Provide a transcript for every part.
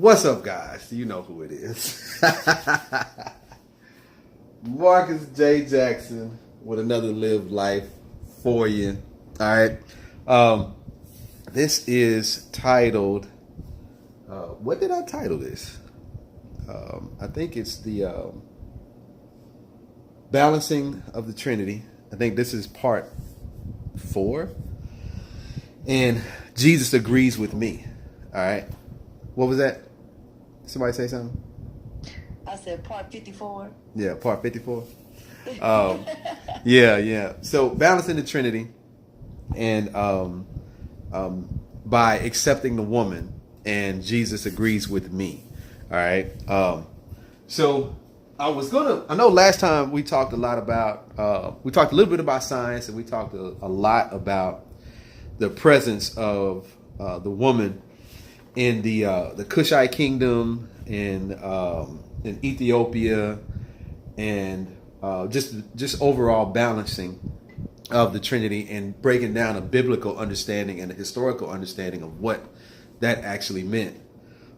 What's up, guys? You know who it is. Marcus J. Jackson with another Live Life for you. All right. This is titled, what did I title this? I think it's the Balancing of the Trinity. I think this is part 4. And Jesus agrees with me. All right. What was that? Somebody say something? I said part 54. Yeah, part 54. Yeah. So balancing the Trinity, and by accepting the woman, and Jesus agrees with me. All right. So I know last time we talked a lot about, we talked a little bit about science, and we talked a lot about the presence of the woman in the Kushite kingdom, in Ethiopia, and just overall balancing of the Trinity, and breaking down a biblical understanding and a historical understanding of what that actually meant.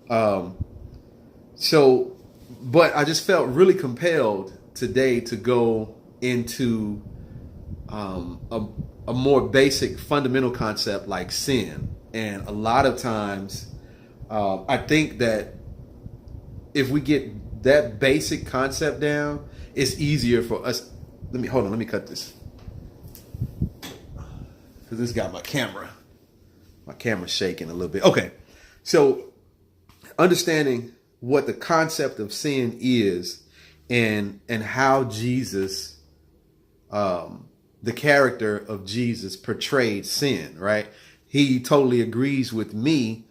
But I just felt really compelled today to go into a more basic fundamental concept like sin. And a lot of times, I think that if we get that basic concept down, it's easier for us. Let me cut this, because this got my camera's shaking a little bit. Okay, so understanding what the concept of sin is, and how Jesus, the character of Jesus, portrayed sin, right? He totally agrees with me,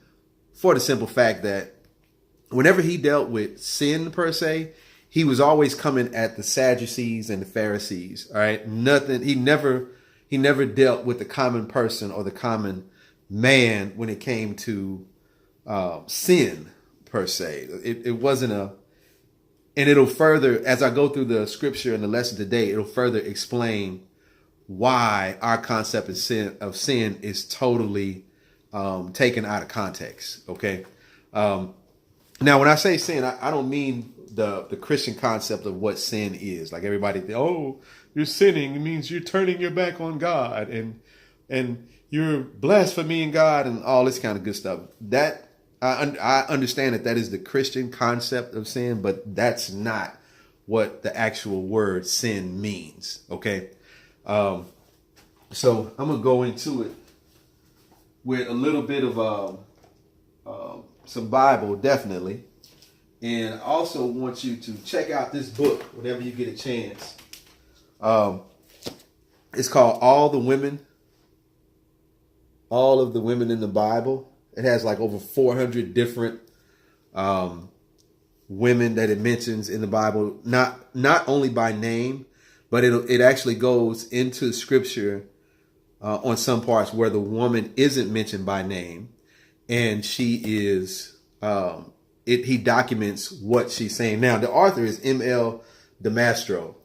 for the simple fact that whenever he dealt with sin per se, he was always coming at the Sadducees and the Pharisees. All right, he never dealt with the common person or the common man when it came to sin per se. It wasn't and it'll further, as I go through the scripture and the lesson today, it'll further explain why our concept of sin is totally taken out of context. Okay. Now, when I say sin, I don't mean the Christian concept of what sin is. Like everybody thinks, oh, you're sinning. It means you're turning your back on God, and you're blaspheming God, and all this kind of good stuff. That I understand that is the Christian concept of sin, but that's not what the actual word sin means. Okay. So I'm gonna go into it with a little bit of some Bible, definitely, and I also want you to check out this book whenever you get a chance. It's called All of the Women in the Bible. It has like over 400 different women that it mentions in the Bible, not only by name, but it actually goes into scripture on some parts where the woman isn't mentioned by name, and she is. He documents what she's saying. Now, the author is M.L. DeMastro,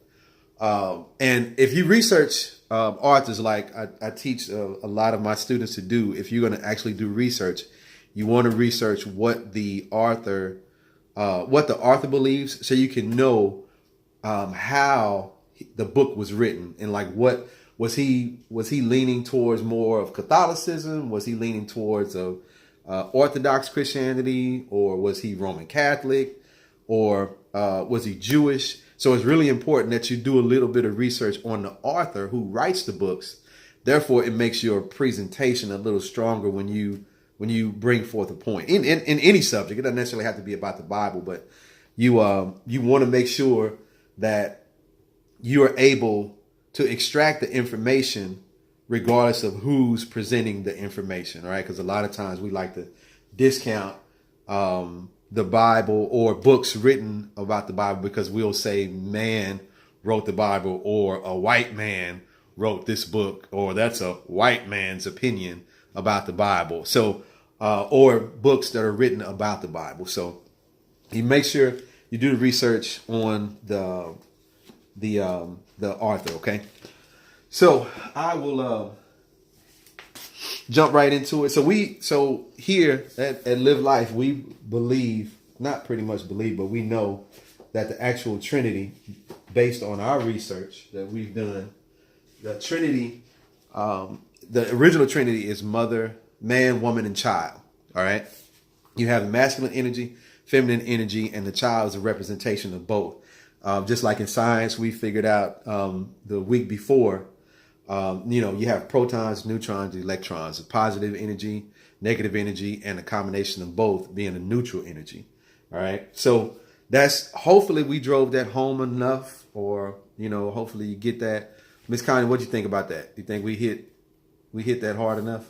and if you research authors, like I teach a lot of my students to do, if you're going to actually do research, you want to research what the author believes, so you can know how the book was written, and like what was he leaning towards more of Catholicism? Was he leaning towards Orthodox Christianity, or was he Roman Catholic, or was he Jewish? So it's really important that you do a little bit of research on the author who writes the books. Therefore, it makes your presentation a little stronger when you bring forth a point in any subject. It doesn't necessarily have to be about the Bible, but you want to make sure that you are able to extract the information regardless of who's presenting the information, right? Because a lot of times we like to discount the Bible or books written about the Bible because we'll say man wrote the Bible, or a white man wrote this book, or that's a white man's opinion about the Bible. So, or books that are written about the Bible. So you make sure you do the research on the author. Okay. So I will jump right into it. So here at Live Life, we believe, not pretty much believe, but we know that the actual Trinity, based on our research that we've done, the Trinity, the original Trinity is mother, man, woman, and child. All right. You have the masculine energy, feminine energy, and the child is a representation of both. Just like in science, we figured out the week before, you have protons, neutrons, electrons, a positive energy, negative energy, and a combination of both being a neutral energy. All right. So that's, hopefully we drove that home enough, or, hopefully you get that. Miss Connie, what do you think about that? You think we hit that hard enough?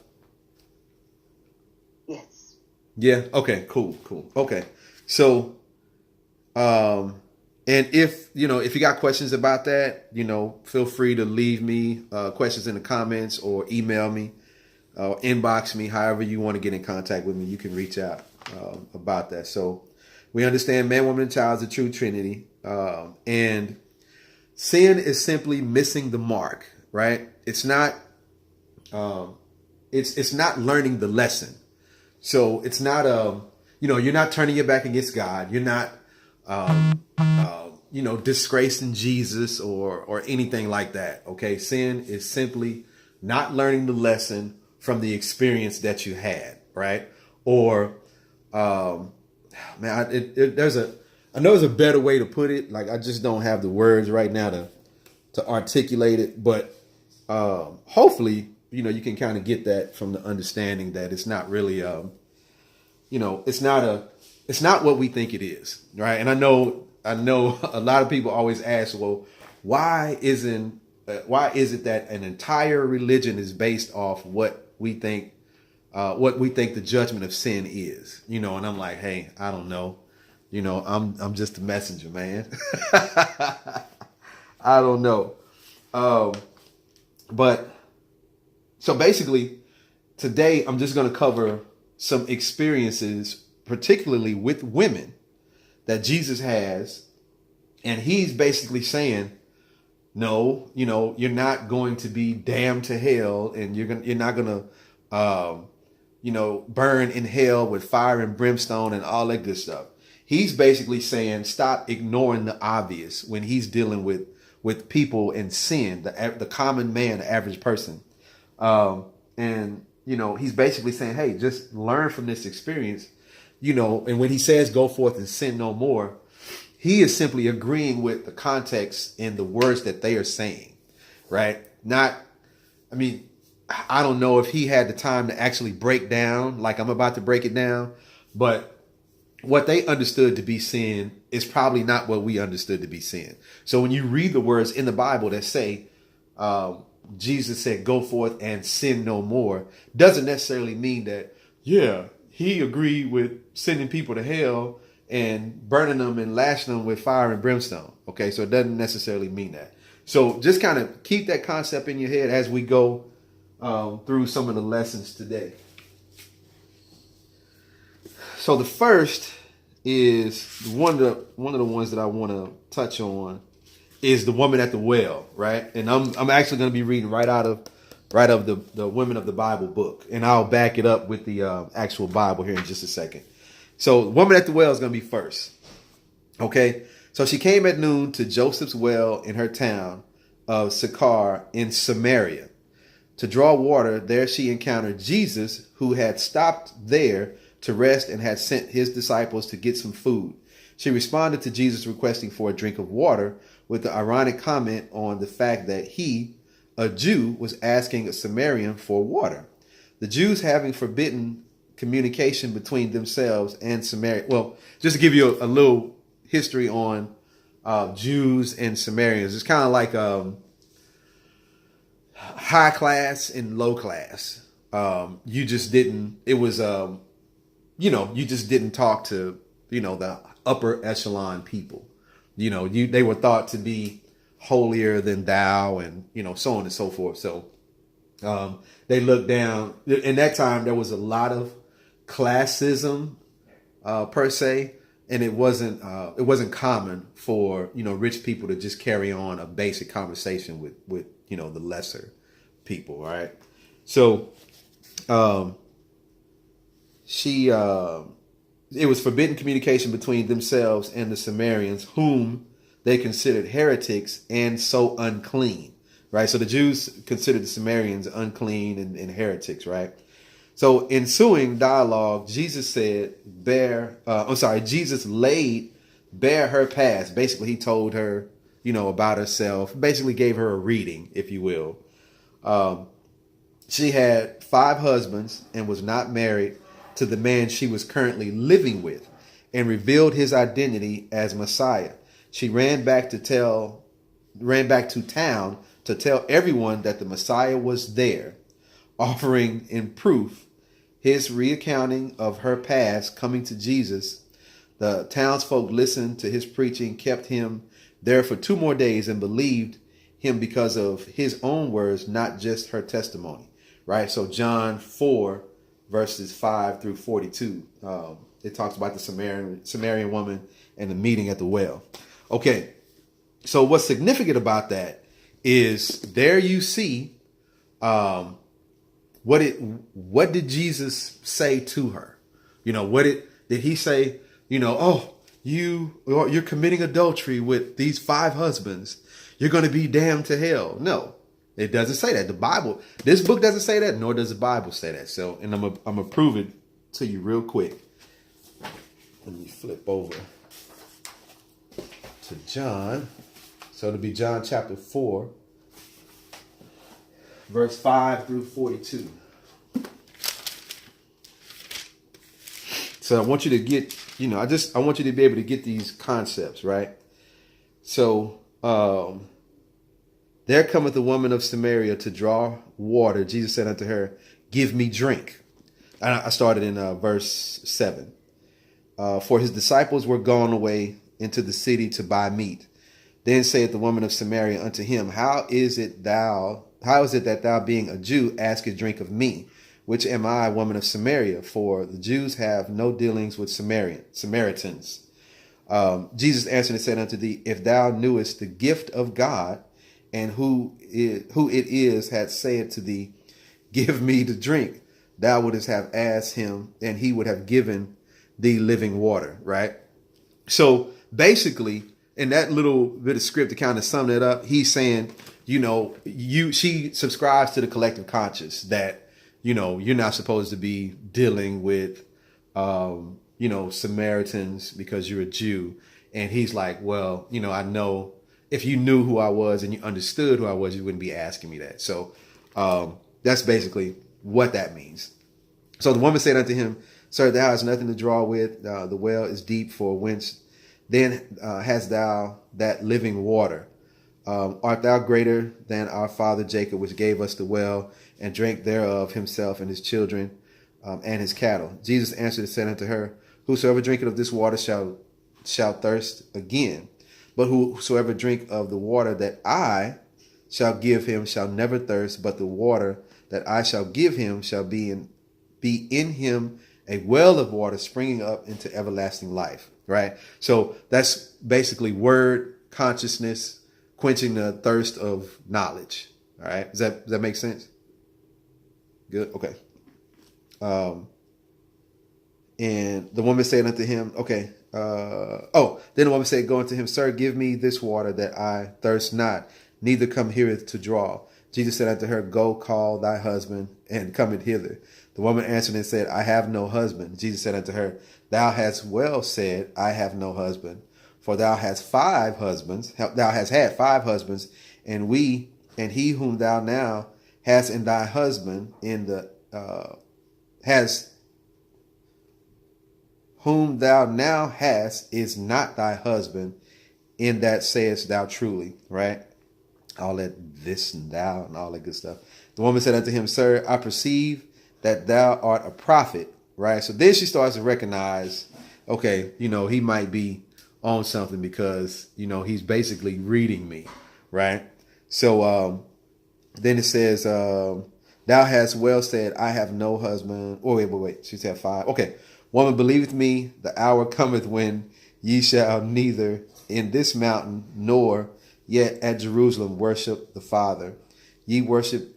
Yes. Yeah. Okay. Cool. Okay. So, and if you got questions about that, feel free to leave me questions in the comments or email me, inbox me, however you want to get in contact with me. You can reach out about that. So we understand man, woman, and child is a true Trinity, and sin is simply missing the mark, right? It's not. It's not learning the lesson. So it's not you're not turning your back against God. You're not disgracing Jesus or anything like that. Okay, sin is simply not learning the lesson from the experience that you had, right? Or I know there's a better way to put it. Like, I just don't have the words right now to articulate it, but hopefully you can kind of get that from the understanding that it's not really it's not what we think it is, right? And I know a lot of people always ask, well, why is it that an entire religion is based off what we think the judgment of sin is, and I'm like, hey, I don't know, I'm just a messenger, man. I don't know. But so basically today I'm just going to cover some experiences, particularly with women, that Jesus has. And he's basically saying, no, you're not going to be damned to hell, and you're not going to, burn in hell with fire and brimstone and all that good stuff. He's basically saying, stop ignoring the obvious when he's dealing with people and sin, the common man, the average person. And he's basically saying, hey, just learn from this experience, and when he says go forth and sin no more, he is simply agreeing with the context and the words that they are saying, right? I don't know if he had the time to actually break down like I'm about to break it down, but what they understood to be sin is probably not what we understood to be sin. So when you read the words in the Bible that say, Jesus said, go forth and sin no more, doesn't necessarily mean that, yeah, he agreed with sending people to hell and burning them and lashing them with fire and brimstone. Okay, so it doesn't necessarily mean that. So just kind of keep that concept in your head as we go through some of the lessons today. So the first is one of the ones that I want to touch on is the woman at the well, right? And I'm actually going to be reading right out of the Women of the Bible book, and I'll back it up with the actual Bible here in just a second. So the woman at the well is going to be first. Okay. So she came at noon to Joseph's well in her town of Sychar in Samaria. To draw water, there she encountered Jesus, who had stopped there to rest and had sent his disciples to get some food. She responded to Jesus requesting for a drink of water with the ironic comment on the fact that he, a Jew, was asking a Samaritan for water. The Jews having forbidden communication between themselves and Samaria. Well, just to give you a little history on Jews and Samaritans, it's kind of like high class and low class. You just didn't. It was you just didn't talk to the upper echelon people. They were thought to be holier than thou, and so on and so forth. So they looked down. In that time, there was a lot of classism per se, and it wasn't common for rich people to just carry on a basic conversation with the lesser people. Right. So um, she it was forbidden communication between themselves and the Samaritans, whom they considered heretics and so unclean. Right, so the Jews considered the Samaritans unclean and heretics. Right. So ensuing dialogue, Jesus said, Jesus laid bare her past. Basically, he told her, about herself, basically gave her a reading, if you will. She had 5 husbands and was not married to the man she was currently living with, and revealed his identity as Messiah. She ran back to town to tell everyone that the Messiah was there, offering in proof his recounting of her past coming to Jesus. The townsfolk listened to his preaching, kept him there for 2 more days, and believed him because of his own words, not just her testimony. Right? So John 4, verses 5 through 42, it talks about the Samaritan woman and the meeting at the well. Okay, so what's significant about that is there you see what did Jesus say to her? Did he say, oh, you're committing adultery with these 5 husbands. You're going to be damned to hell. No, it doesn't say that. This book doesn't say that, nor does the Bible say that. So, and I'm going to prove it to you real quick. Let me flip over to John. So it'll be John chapter 4, verse 5 through 42. So I want you to get, I want you to be able to get these concepts, right? So, there cometh the woman of Samaria to draw water. Jesus said unto her, give me drink. And I started in verse 7. For his disciples were gone away into the city to buy meat. Then saith the woman of Samaria unto him, How is it that thou, being a Jew, askest drink of me, which am I, a woman of Samaria? For the Jews have no dealings with Samaritans. Jesus answered and said unto thee, If thou knewest the gift of God, and who it is had said to thee, give me to drink, thou wouldst have asked him, and he would have given thee living water. Right? So basically, in that little bit of script to kind of sum it up, he's saying, she subscribes to the collective conscious that, you're not supposed to be dealing with, Samaritans because you're a Jew. And he's like, well, I know if you knew who I was and you understood who I was, you wouldn't be asking me that. So that's basically what that means. So the woman said unto him, Sir, thou hast nothing to draw with. The well is deep, for whence then hast thou that living water? Art thou greater than our father Jacob, which gave us the well, and drank thereof himself and his children and his cattle? Jesus answered and said unto her, Whosoever drinketh of this water shall thirst again. But whosoever drink of the water that I shall give him shall never thirst, but the water that I shall give him shall be in him a well of water springing up into everlasting life. Right? So that's basically word consciousness, quenching the thirst of knowledge. All right. Does that make sense? Good. Okay. And the woman said unto him, okay. Then the woman said, Go unto him, Sir, give me this water that I thirst not, neither come hither to draw. Jesus said unto her, Go call thy husband and come it hither. The woman answered and said, I have no husband. Jesus said unto her, Thou hast well said, I have no husband. For thou hast 5 husbands. Thou hast had 5 husbands, and he whom thou now hast in thy husband whom thou now hast is not thy husband. In that sayest thou truly. Right? All that this and thou and all that good stuff. The woman said unto him, Sir, I perceive that thou art a prophet. Right? So then she starts to recognize, okay, he might be on something because, he's basically reading me. Right? So then it says, thou hast well said, I have no husband. Oh, wait. She said 5. Okay. Woman, believeth me, the hour cometh when ye shall neither in this mountain nor yet at Jerusalem worship the Father. Ye worship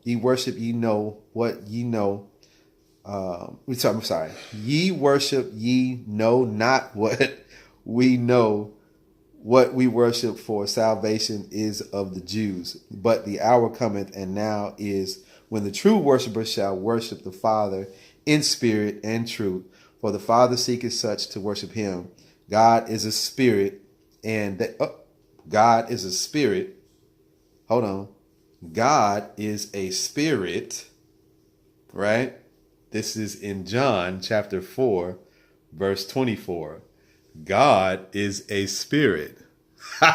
Ye worship, ye know what ye know. I'm sorry. Ye worship, ye know not what we know, what we worship, for salvation is of the Jews. But the hour cometh, and now is, when the true worshipers shall worship the Father in spirit and truth. For the Father seeketh such to worship him. God is a spirit, and God is a spirit. Hold on. God is a spirit, right? This is in John chapter 4, verse 24. God is a spirit. Do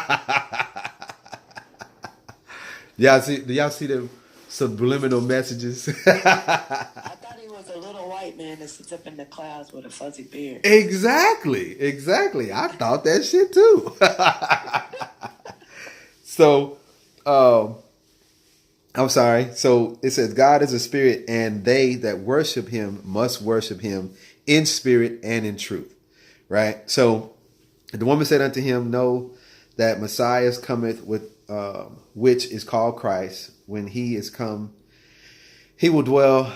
y'all see the subliminal messages? I thought he was a little white man that sits up in the clouds with a fuzzy beard. Exactly. I thought that shit too. So, I'm sorry. So it says God is a spirit, and they that worship him must worship him in spirit and in truth. Right? So the woman said unto him, know that Messiah cometh, with which is called Christ. When he is come, he will dwell,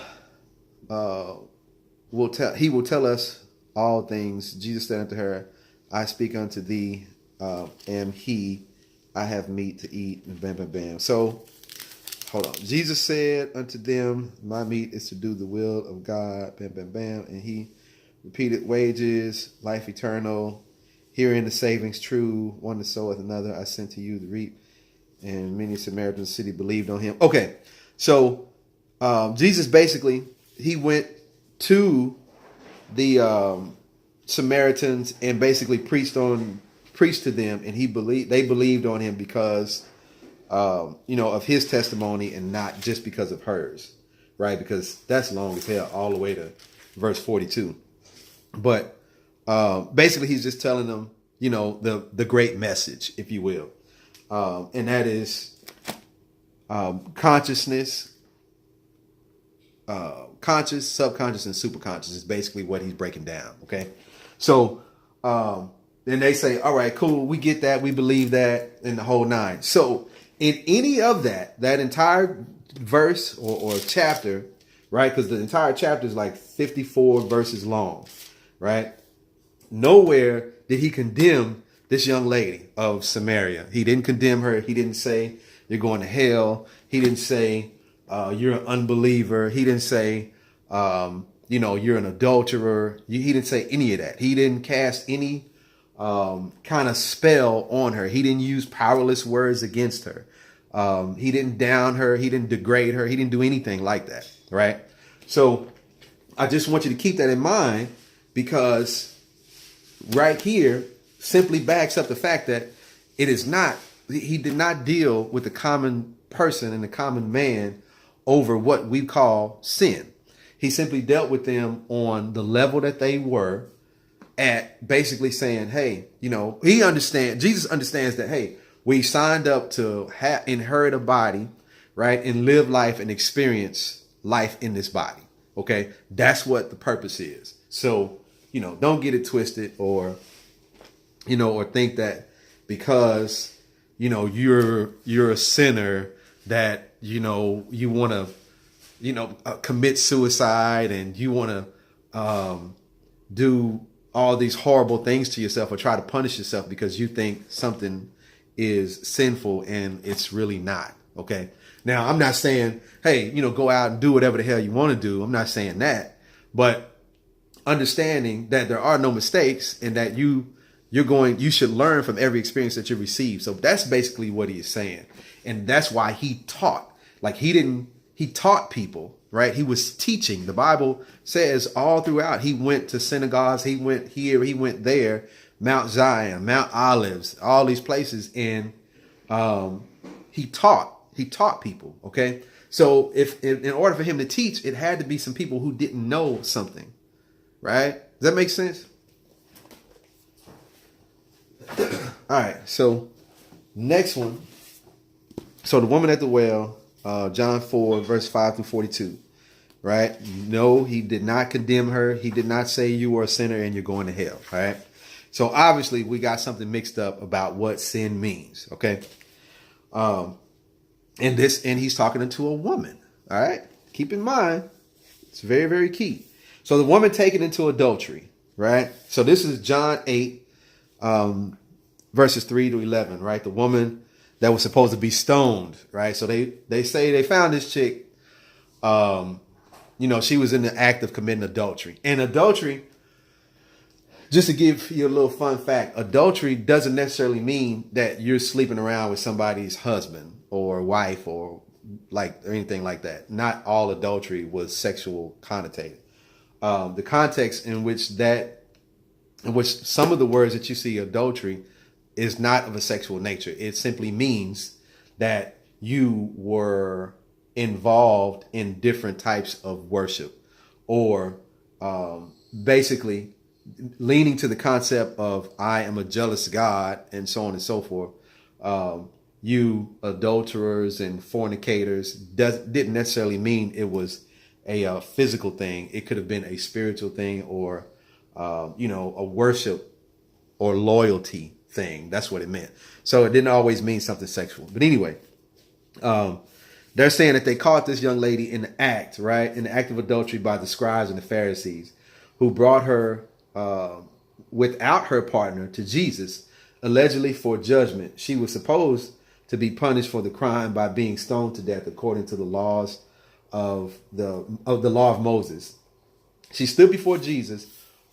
he will tell us all things. Jesus said unto her, I speak unto thee, am he, I have meat to eat, and bam, bam, bam. So, hold on. Jesus said unto them, my meat is to do the will of God, bam, bam, bam. And he repeated, wages, life eternal, herein the savings true, one that soweth another, I sent to you the reap. And many Samaritans in the city believed on him. Okay, so Jesus basically, he went to the Samaritans and basically preached to them, and they believed on him because of his testimony and not just because of hers, right? Because that's long as hell, all the way to verse 42. But basically, he's just telling them, the great message, if you will, and that is consciousness. Conscious, subconscious, and superconscious is basically what he's breaking down. Okay, so then they say, all right, cool, we get that, we believe that, in the whole nine. So in any of that entire verse or chapter, right? Because the entire chapter is like 54 verses long, right? Nowhere did he condemn this young lady of Samaria. He didn't condemn her. He didn't say you're going to hell. He didn't say you're an unbeliever. He didn't say, you're an adulterer. He didn't say any of that. He didn't cast any kind of spell on her. He didn't use powerless words against her. He didn't down her. He didn't degrade her. He didn't do anything like that. Right. So I just want you to keep that in mind, because right here simply backs up the fact that he did not deal with the common person and the common man over what we call sin. He simply dealt with them on the level that they were at, basically saying, hey, Jesus understands that, hey, we signed up to inherit a body, right? And live life and experience life in this body. Okay. That's what the purpose is. So, don't get it twisted or think that because, you're a sinner that, you want to, commit suicide and you want to do all these horrible things to yourself or try to punish yourself because you think something is sinful and it's really not. Okay. Now, I'm not saying, hey, go out and do whatever the hell you want to do. I'm not saying that, but understanding that there are no mistakes and that you should learn from every experience that you receive. So that's basically what he is saying. And that's why he taught. Like he taught people, right? He was teaching. The Bible says all throughout, he went to synagogues, he went here, he went there, Mount Zion, Mount Olives, all these places. And he taught people. Okay. So if in order for him to teach, it had to be some people who didn't know something. Right? Does that make sense? All right. So next one. So the woman at the well, John 4, verse 5 through 42. Right? No, he did not condemn her. He did not say you are a sinner and you're going to hell. Right? So obviously we got something mixed up about what sin means. Okay. And he's talking to a woman. All right. Keep in mind, it's very, very key. So the woman taken into adultery, right? So this is John 8, verses 3 to 11, right? The woman that was supposed to be stoned, right? So they say they found this chick, she was in the act of committing adultery. And adultery, just to give you a little fun fact, adultery doesn't necessarily mean that you're sleeping around with somebody's husband or wife or anything like that. Not all adultery was sexual connotated. The context in which some of the words that you see adultery is not of a sexual nature. It simply means that you were involved in different types of worship, or basically leaning to the concept of I am a jealous God and so on and so forth. You adulterers and fornicators didn't necessarily mean it was a physical thing. It could have been a spiritual thing, or a worship or loyalty thing. That's what it meant. So it didn't always mean something sexual. But anyway, they're saying that they caught this young lady in the act, right? In the act of adultery by the scribes and the Pharisees, who brought her without her partner to Jesus, allegedly for judgment. She was supposed to be punished for the crime by being stoned to death according to the laws of the law of Moses. She stood before Jesus,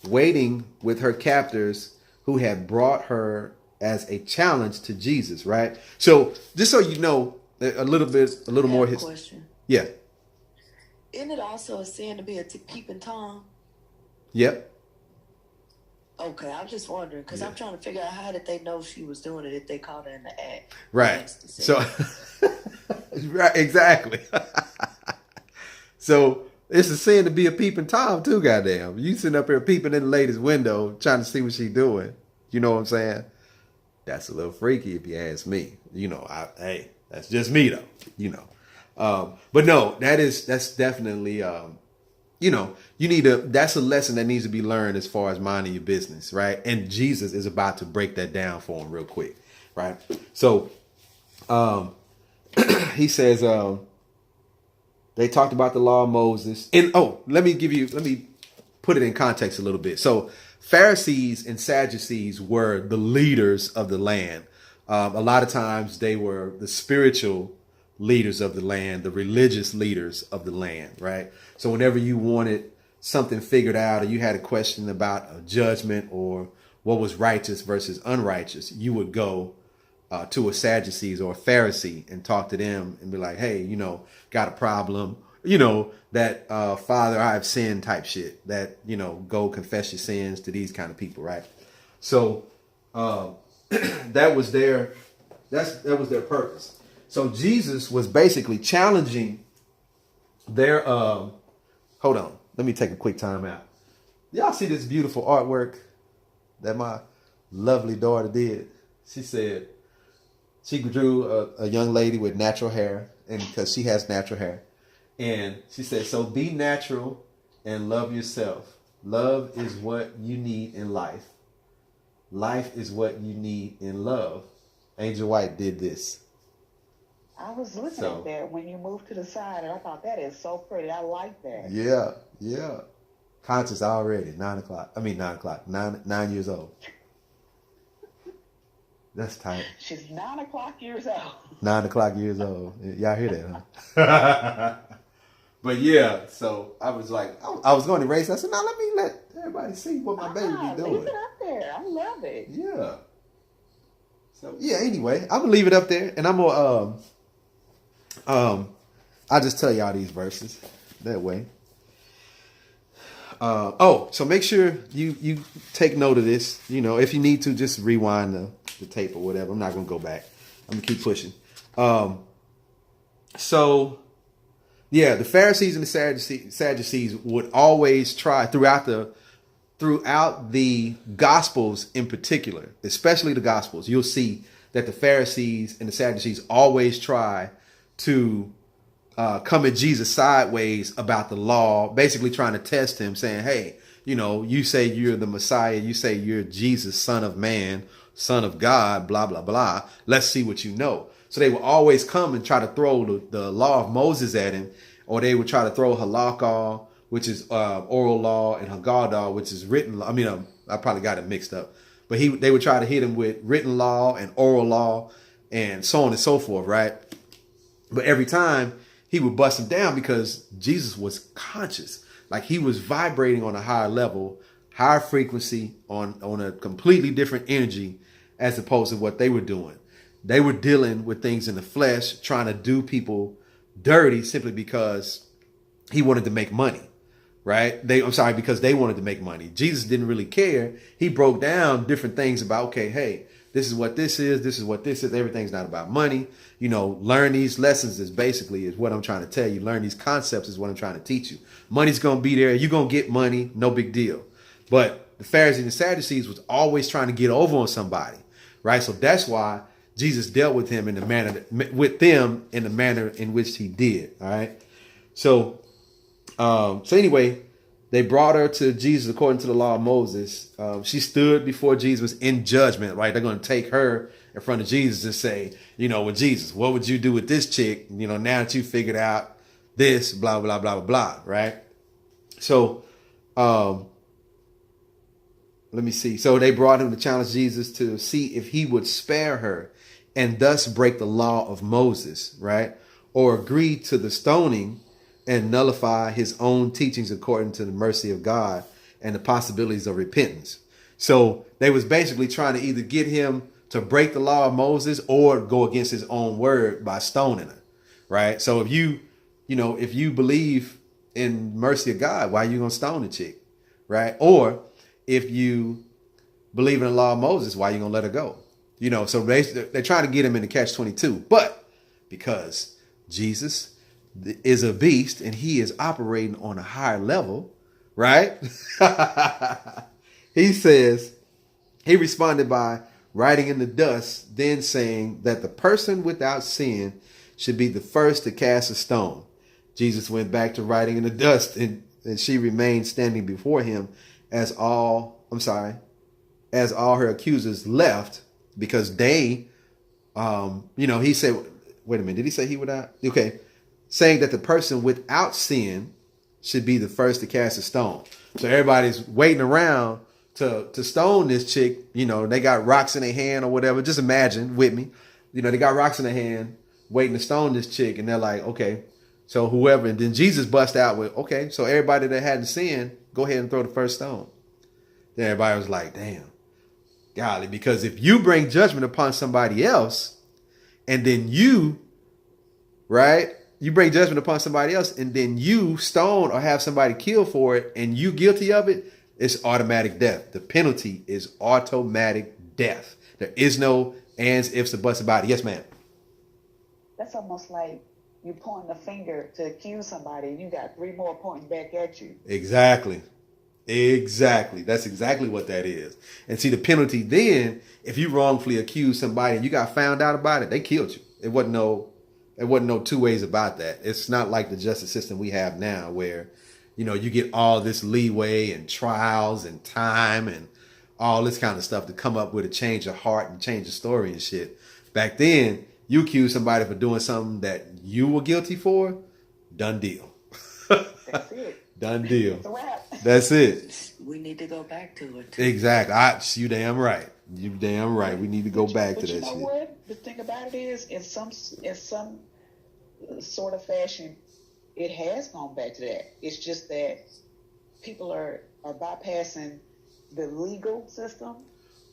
waiting with her captors who had brought her as a challenge to Jesus, right? So just so you know a little more. Question. Yeah. Isn't it also a sin to be a peeping Tom? Yep. Okay, I'm just wondering because I'm trying to figure out how did they know she was doing it if they caught her in the act. Right. So, right, exactly. So it's a sin to be a peeping Tom too. Goddamn, you sitting up here peeping in the lady's window trying to see what she's doing. You know what I'm saying? That's a little freaky if you ask me. Hey, that's just me though. But no, that's definitely. That's a lesson that needs to be learned as far as minding your business, right? And Jesus is about to break that down for him real quick, right? So, he says, they talked about the law of Moses. And, let me put it in context a little bit. So Pharisees and Sadducees were the leaders of the land. A lot of times they were the spiritual leaders of the land, the religious leaders of the land, right? So whenever you wanted something figured out, or you had a question about a judgment or what was righteous versus unrighteous, you would go to a Sadducees or a Pharisee and talk to them and be like, hey, got a problem, that Father, I have sinned type shit, that, go confess your sins to these kind of people, right? So that was their purpose. So Jesus was basically challenging their, hold on, let me take a quick time out. Y'all see this beautiful artwork that my lovely daughter did? She said she drew a young lady with natural hair, and because she has natural hair. And she said, so be natural and love yourself. Love is what you need in life. Life is what you need in love. Angel White did this. I was looking at that when you moved to the side, and I thought that is so pretty. I like that. Yeah. Conscious already. 9 years old. That's tight. She's 9 o'clock years old. 9 o'clock years old. Y'all hear that, huh? But yeah, so I was like, I was going to race. I said, now let everybody see what my baby be doing. Leave it up there. I love it. Yeah. So yeah, anyway, I'm gonna leave it up there, and I'm gonna I'll just tell y'all these verses that way. So make sure you take note of this. If you need to, just rewind the tape or whatever. I'm not gonna go back. I'm gonna keep pushing. So yeah, the Pharisees and the Sadducees would always try throughout the Gospels in particular, especially the Gospels. You'll see that the Pharisees and the Sadducees always try to come at Jesus sideways about the law, basically trying to test him, saying, hey, you say you're the Messiah. You say you're Jesus, son of man, son of God, blah, blah, blah. Let's see what you know. So they would always come and try to throw the law of Moses at him, or they would try to throw halakha, which is oral law, and haggadah, which is written law. I mean, I probably got it mixed up. But they would try to hit him with written law and oral law and so on and so forth, right? But every time he would bust him down because Jesus was conscious. Like he was vibrating on a higher level, higher frequency, on a completely different energy as opposed to what they were doing. They were dealing with things in the flesh, trying to do people dirty simply because he wanted to make money, right? Because they wanted to make money. Jesus didn't really care. He broke down different things about, okay, hey, this is what this is. This is what this is. Everything's not about money. Learn these lessons is what I'm trying to tell you. Learn these concepts is what I'm trying to teach you. Money's going to be there. You're going to get money. No big deal. But the Pharisees and the Sadducees was always trying to get over on somebody, right? So that's why Jesus dealt with them in the manner in which he did. All right. So anyway, they brought her to Jesus according to the law of Moses. She stood before Jesus in judgment, right? They're going to take her in front of Jesus and say, well, Jesus, what would you do with this chick? Now that you figured out this, blah, blah, blah, blah, blah, right? So, let me see. So they brought him to challenge Jesus to see if he would spare her and thus break the law of Moses, right? Or agree to the stoning and nullify his own teachings according to the mercy of God and the possibilities of repentance. So they was basically trying to either get him to break the law of Moses or go against his own word by stoning her, right? So if you believe in mercy of God, why are you going to stone the chick, right? Or if you believe in the law of Moses, why are you going to let her go? So they're trying to get him in the catch-22, but because Jesus is a beast and he is operating on a higher level, right? He responded by writing in the dust, then saying that the person without sin should be the first to cast a stone. Jesus went back to writing in the dust and she remained standing before him as all her accusers left because they, he said, wait a minute, did he say he would not? Okay. Saying that the person without sin should be the first to cast a stone. So everybody's waiting around to stone this chick. They got rocks in their hand or whatever. Just imagine with me. They got rocks in their hand waiting to stone this chick. And they're like, okay, so whoever. And then Jesus bust out with, okay, so everybody that hadn't sinned, go ahead and throw the first stone. Then everybody was like, damn, golly, because if you bring judgment upon somebody else and then you bring judgment upon somebody else and then you stone or have somebody killed for it and you guilty of it, it's automatic death. The penalty is automatic death. There is no ands, ifs, or buts about it. Yes, ma'am. That's almost like you pointing a finger to accuse somebody and you got three more pointing back at you. Exactly. That's exactly what that is. And see, the penalty then, if you wrongfully accuse somebody and you got found out about it, they killed you. It wasn't no two ways about that. It's not like the justice system we have now where, you get all this leeway and trials and time and all this kind of stuff to come up with a change of heart and change of story and shit. Back then, you accuse somebody for doing something that you were guilty for, done deal. That's it. Done deal. It's a wrap. That's it. We need to go back to it. Exactly. You damn right. You damn right. We need to go back to that shit. But you know what? The thing about it is, in some sort of fashion, it has gone back to that. It's just that people are bypassing the legal system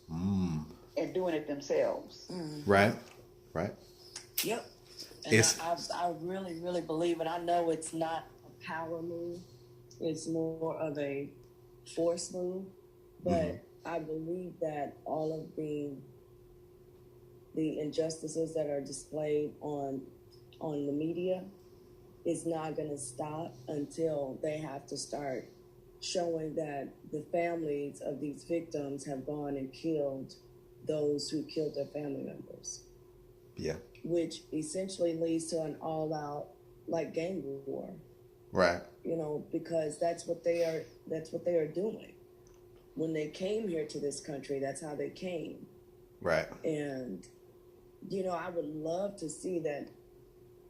and doing it themselves. Right. Yep. And I really, really believe it. I know it's not a power move. It's more of a force move. But I believe that all of the injustices that are displayed on the media is not going to stop until they have to start showing that the families of these victims have gone and killed those who killed their family members. Yeah. Which essentially leads to an all-out gang war. Right. Because that's what they are doing. When they came here to this country, that's how they came. Right. And I would love to see that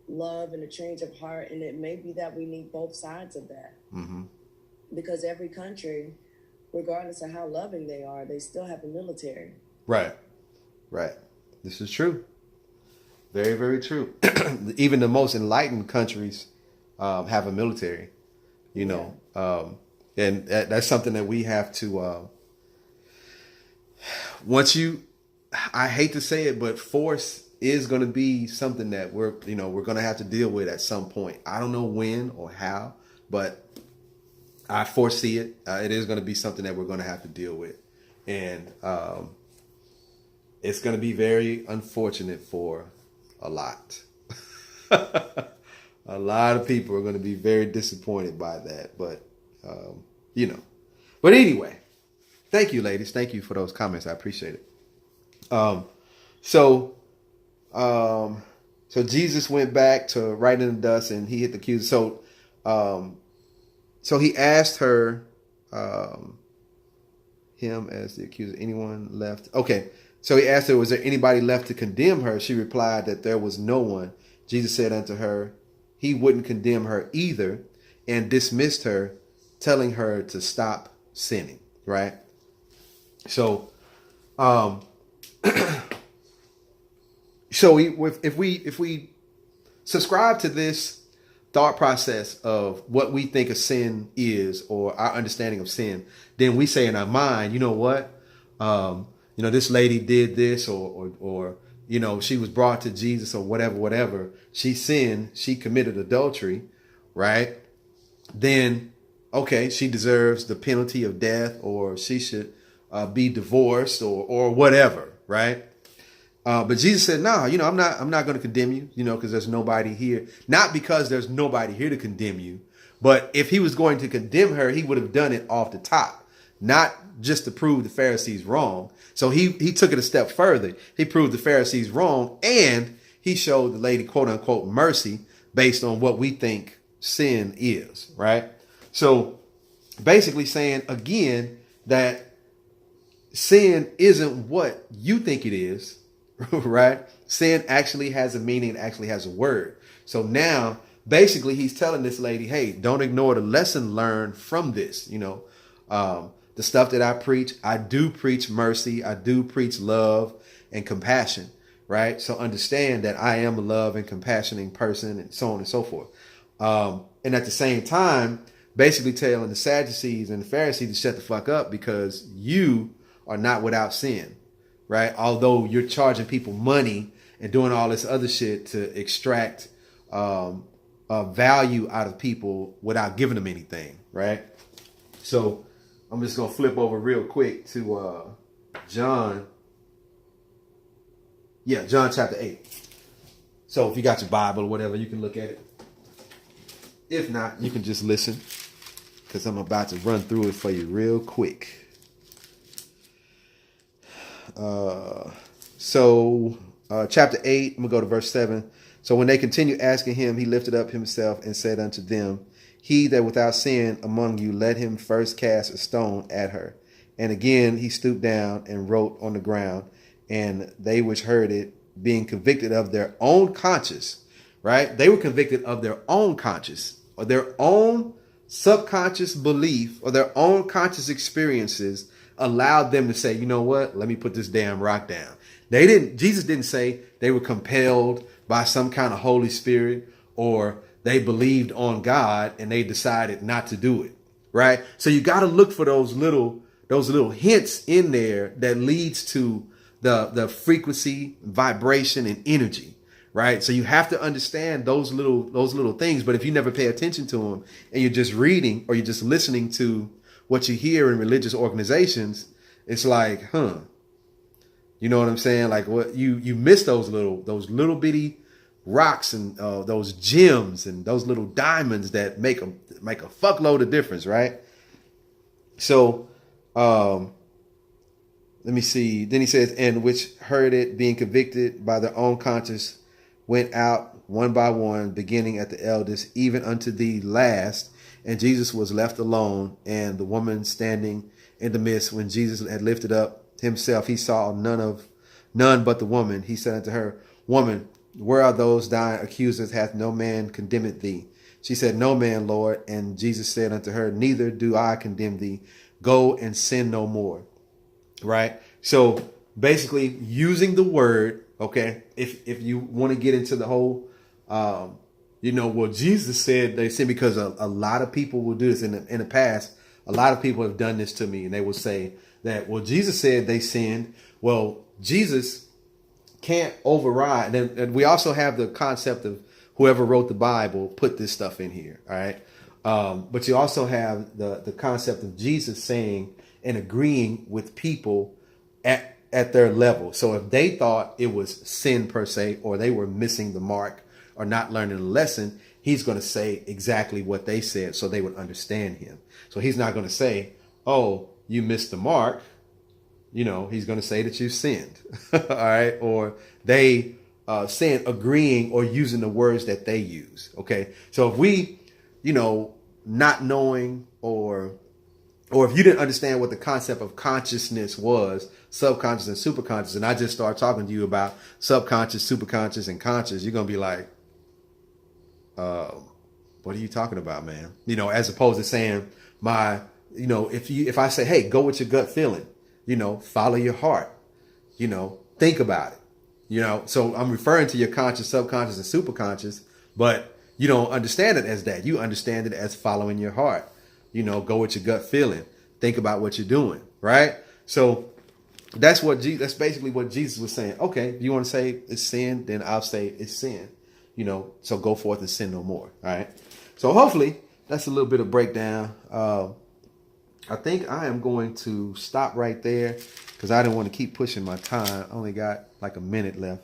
love and a change of heart, and it may be that we need both sides of that. Mm-hmm. Because every country, regardless of how loving they are, they still have a military. Right. This is true. Very, very true. Even the most enlightened countries have a military, and that's something that we have to. I hate to say it, but force is going to be something that we're going to have to deal with at some point. I don't know when or how, but I foresee it. It is going to be something that we're going to have to deal with, and it's going to be very unfortunate for a lot. A lot of people are going to be very disappointed by that, but But anyway, thank you, ladies. Thank you for those comments. I appreciate it. So Jesus went back to right in the dust, and he hit the accuser. So he asked her, him as the accuser, anyone left? Okay. So he asked her, was there anybody left to condemn her? She replied that there was no one. Jesus said unto her, he wouldn't condemn her either, and dismissed her, telling her to stop sinning. Right. So, if we subscribe to this thought process of what we think a sin is, or our understanding of sin, then we say in our mind, you know what, this lady did this, or she was brought to Jesus, or whatever. She sinned. She committed adultery, right? Then, okay, she deserves the penalty of death, or she should be divorced, or whatever, right? But Jesus said, no, I'm not going to condemn you, because there's nobody here. Not because there's nobody here to condemn you, but if he was going to condemn her, he would have done it off the top, not just to prove the Pharisees wrong. So he took it a step further. He proved the Pharisees wrong, and he showed the lady, quote unquote, mercy based on what we think sin is, right? So basically saying again that sin isn't what you think it is, right? Sin actually has a meaning, actually has a word. So now basically he's telling this lady, hey, don't ignore the lesson learned from this. The stuff that I preach, I do preach mercy. I do preach love and compassion, right? So understand that I am a love and compassioning person, and so on and so forth. And at the same time, basically telling the Sadducees and the Pharisees to shut the fuck up, because you are not without sin, right? Although you're charging people money and doing all this other shit to extract value out of people without giving them anything, right? So I'm just going to flip over real quick to John. Yeah, John chapter 8. So if you got your Bible or whatever, you can look at it. If not, you can just listen, because I'm about to run through it for you real quick. Chapter 8, I'm going to go to verse 7. So when they continued asking him, he lifted up himself and said unto them, he that without sin among you, let him first cast a stone at her. And again he stooped down and wrote on the ground. And they which heard it, being convicted of their own conscience, right? They were convicted of their own conscience, or their own subconscious belief, or their own conscious experiences allowed them to say, you know what, let me put this damn rock down. Jesus didn't say they were compelled by some kind of Holy Spirit, or they believed on God and they decided not to do it, right? So you got to look for those little hints in there that leads to the frequency, vibration, and energy, right? So you have to understand those little things. But if you never pay attention to them, and you're just reading, or you're just listening to what you hear in religious organizations, it's like, you know what I'm saying? Like, what you miss those little bitty rocks and those gems and those little diamonds that make a fuckload of difference, right? So let me see. Then he says, and which heard it, being convicted by their own conscience, went out one by one, beginning at the eldest, even unto the last. And Jesus was left alone, and the woman standing in the midst. When Jesus had lifted up himself, he saw none of None but the woman. He said unto her, Woman, where are those thine accusers? Hath no man condemned thee? She said, No man, Lord. And Jesus said unto her, Neither do I condemn thee. Go and sin no more. Right? So basically using the word, okay, if you want to get into the whole, well, Jesus said they sin, because a lot of people will do this in the past. A lot of people have done this to me, and they will say that, well, Jesus said they sinned. Well, Jesus can't override. And we also have the concept of whoever wrote the Bible put this stuff in here. All right. But you also have the concept of Jesus saying and agreeing with people at their level. So if they thought it was sin per se, or they were missing the mark or not learning the lesson, he's going to say exactly what they said so they would understand him. So he's not going to say, oh, you missed the mark. He's going to say that you sinned. All right. Or they saying, agreeing, or using the words that they use. Okay. So if we, not knowing, or if you didn't understand what the concept of consciousness was, subconscious and superconscious, and I just start talking to you about subconscious, superconscious, and conscious, you're going to be like, what are you talking about, man? As opposed to saying if I say, hey, go with your gut feeling, follow your heart, think about it, so I'm referring to your conscious, subconscious, and superconscious, but you don't understand it as that. You understand it as following your heart, go with your gut feeling, think about what you're doing. Right. So that's basically what Jesus was saying. Okay. If you want to say it's sin, then I'll say it's sin, so go forth and sin no more. All right. So hopefully that's a little bit of breakdown. I think I am going to stop right there because I didn't want to keep pushing my time. I only got like a minute left.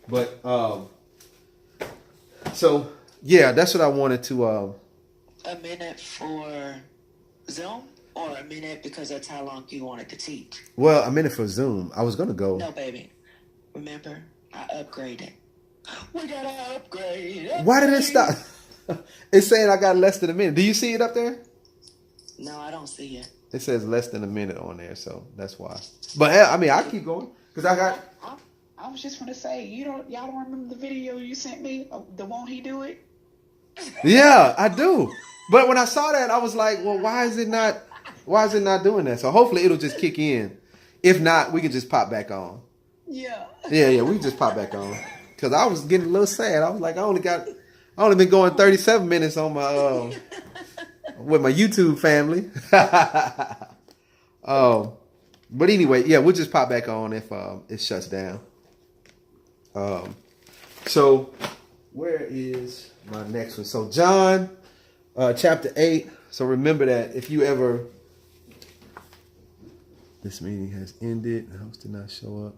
But so yeah, that's what I wanted to. A minute for Zoom, or a minute because that's how long you wanted to teach? Well, a minute for Zoom. I was gonna go. No, baby. Remember, I upgraded. We gotta upgrade. Why did it stop? It's saying I got less than a minute. Do you see it up there? No, I don't see it. It says less than a minute on there, so that's why. But I keep going because I got. I was just gonna say, y'all don't remember the video you sent me? The won't he do it? Yeah, I do. But when I saw that, I was like, well, why is it not doing that? So hopefully it'll just kick in. If not, we can just pop back on. Yeah. Yeah, we can just pop back on. Because I was getting a little sad. I was like, I only been going 37 minutes on my with my YouTube family. But anyway, yeah, we'll just pop back on if it shuts down. So where is my next one? So John chapter 8. So remember that if you ever, this meeting has ended. The host did not show up.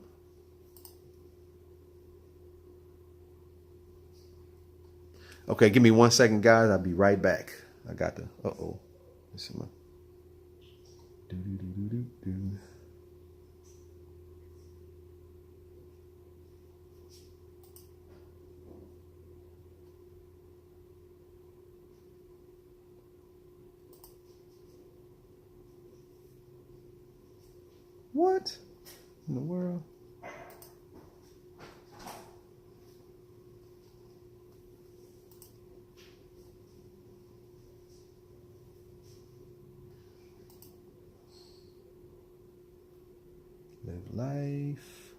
Okay, give me 1 second, guys. I'll be right back. I got the, This is my, What in the world? Live life.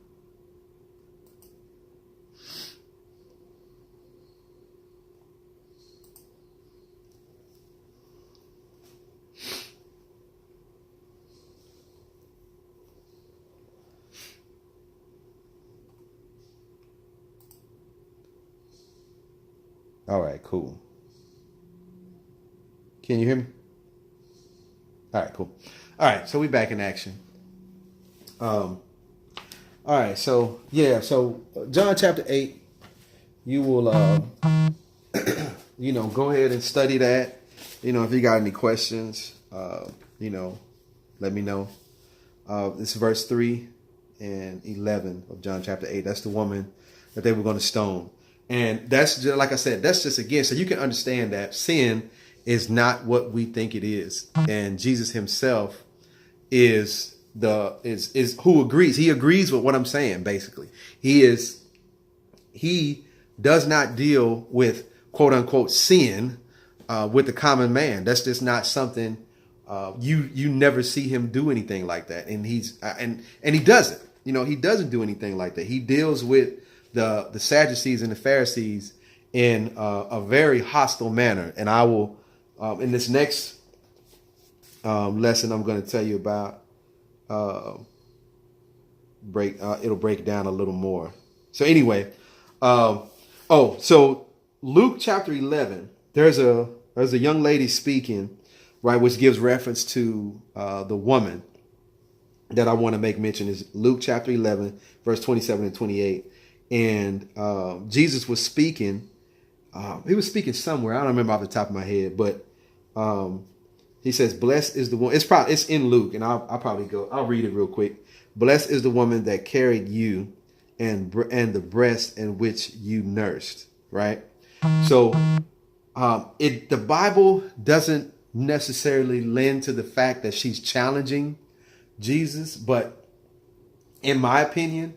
All right, cool. Can you hear me? All right, cool. All right, so we back in action. All right, so yeah, so John chapter 8, you will, go ahead and study that. If you got any questions, let me know. It's verse 3 and 11 of John chapter 8. That's the woman that they were going to stone. And that's just, like I said, that's just, again, so you can understand that sin is not what we think it is. And Jesus himself is is who agrees. He agrees with what I'm saying. Basically, he does not deal with quote unquote sin with the common man. That's just not something you never see him do anything like that. And and he doesn't. He doesn't do anything like that. He deals with the Sadducees and the Pharisees in a very hostile manner. And I will in this next lesson I'm going to tell you about. It'll break down a little more. So anyway, so Luke chapter 11, there's a young lady speaking, right, which gives reference to the woman that I want to make mention is Luke chapter 11, verse 27 and 28. And Jesus was speaking. He was speaking somewhere. I don't remember off the top of my head, but he says, "Blessed is the one." It's in Luke, and I'll read it real quick. "Blessed is the woman that carried you, and the breast in which you nursed." Right. So, the Bible doesn't necessarily lend to the fact that she's challenging Jesus, but in my opinion,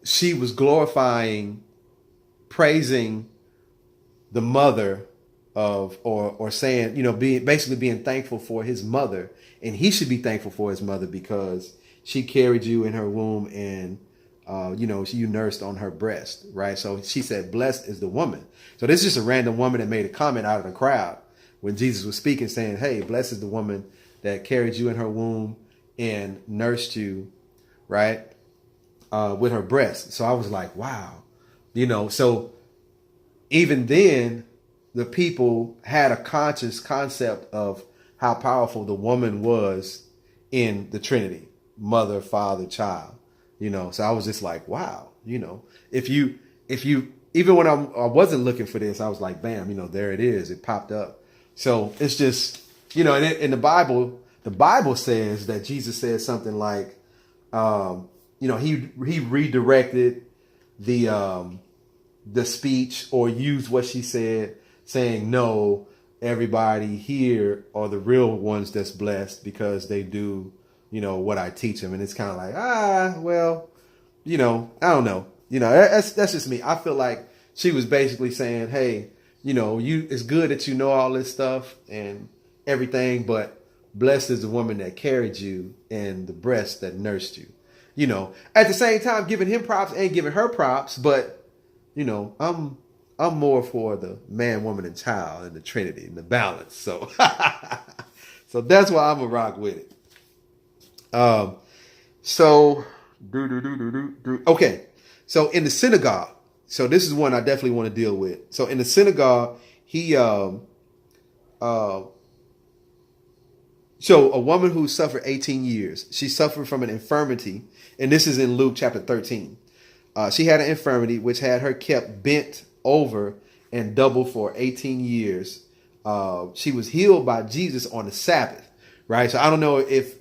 she was glorifying, praising the mother of, or saying, being thankful for his mother, and he should be thankful for his mother because she carried you in her womb and you nursed on her breast, right? So she said, "Blessed is the woman." So this is just a random woman that made a comment out of the crowd when Jesus was speaking, saying, "Hey, blessed is the woman that carried you in her womb and nursed you, right, with her breast." So I was like, wow, so even then, the people had a conscious concept of how powerful the woman was in the Trinity, mother, father, child, So I was just like, wow, if you, even when I wasn't looking for this, I was like, bam, there it is. It popped up. So it's just, and in the Bible says that Jesus said something like, he redirected the speech or used what she said, saying, "No, everybody here are the real ones that's blessed because they do, what I teach them." And it's kind of like, well, I don't know. That's just me. I feel like she was basically saying, hey, it's good that you know all this stuff and everything, but blessed is the woman that carried you and the breast that nursed you. At the same time, giving him props and giving her props, but I'm more for the man, woman, and child and the Trinity and the balance. So, so that's why I'm gonna rock with it. Okay. So in the synagogue, so this is one I definitely want to deal with. So in the synagogue, so a woman who suffered 18 years, she suffered from an infirmity, and this is in Luke chapter 13. She had an infirmity which had her kept bent over and doubled for 18 years. She was healed by Jesus on the Sabbath, right? So I don't know if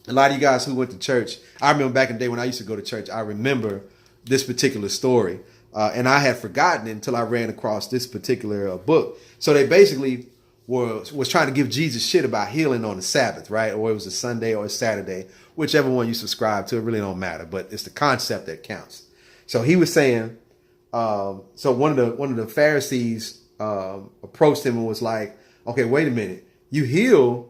a lot of you guys who went to church, I remember back in the day when I used to go to church, I remember this particular story. And I had forgotten it until I ran across this particular book. So they basically was trying to give Jesus shit about healing on the Sabbath, right? Or it was a Sunday or a Saturday, whichever one you subscribe to, it really don't matter. But it's the concept that counts. So he was saying, so one of the Pharisees approached him and was like, "Okay, wait a minute. You heal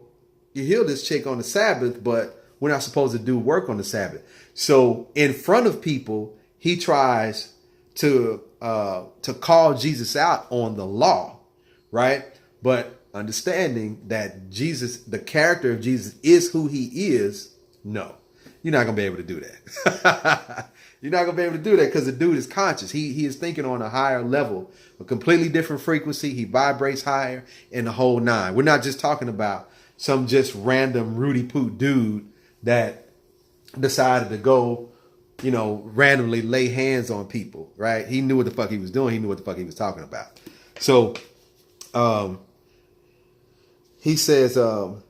this chick on the Sabbath, but we're not supposed to do work on the Sabbath." So in front of people, he tries to call Jesus out on the law, right? But understanding that Jesus, the character of Jesus, is who he is. No, you're not gonna be able to do that. You're not gonna be able to do that because the dude is conscious. He is thinking on a higher level, a completely different frequency. He vibrates higher in the whole nine. We're not just talking about some just random Rudy Poot dude that decided to go, randomly lay hands on people, right? He knew what the fuck he was doing. He knew what the fuck he was talking about. So, he says, in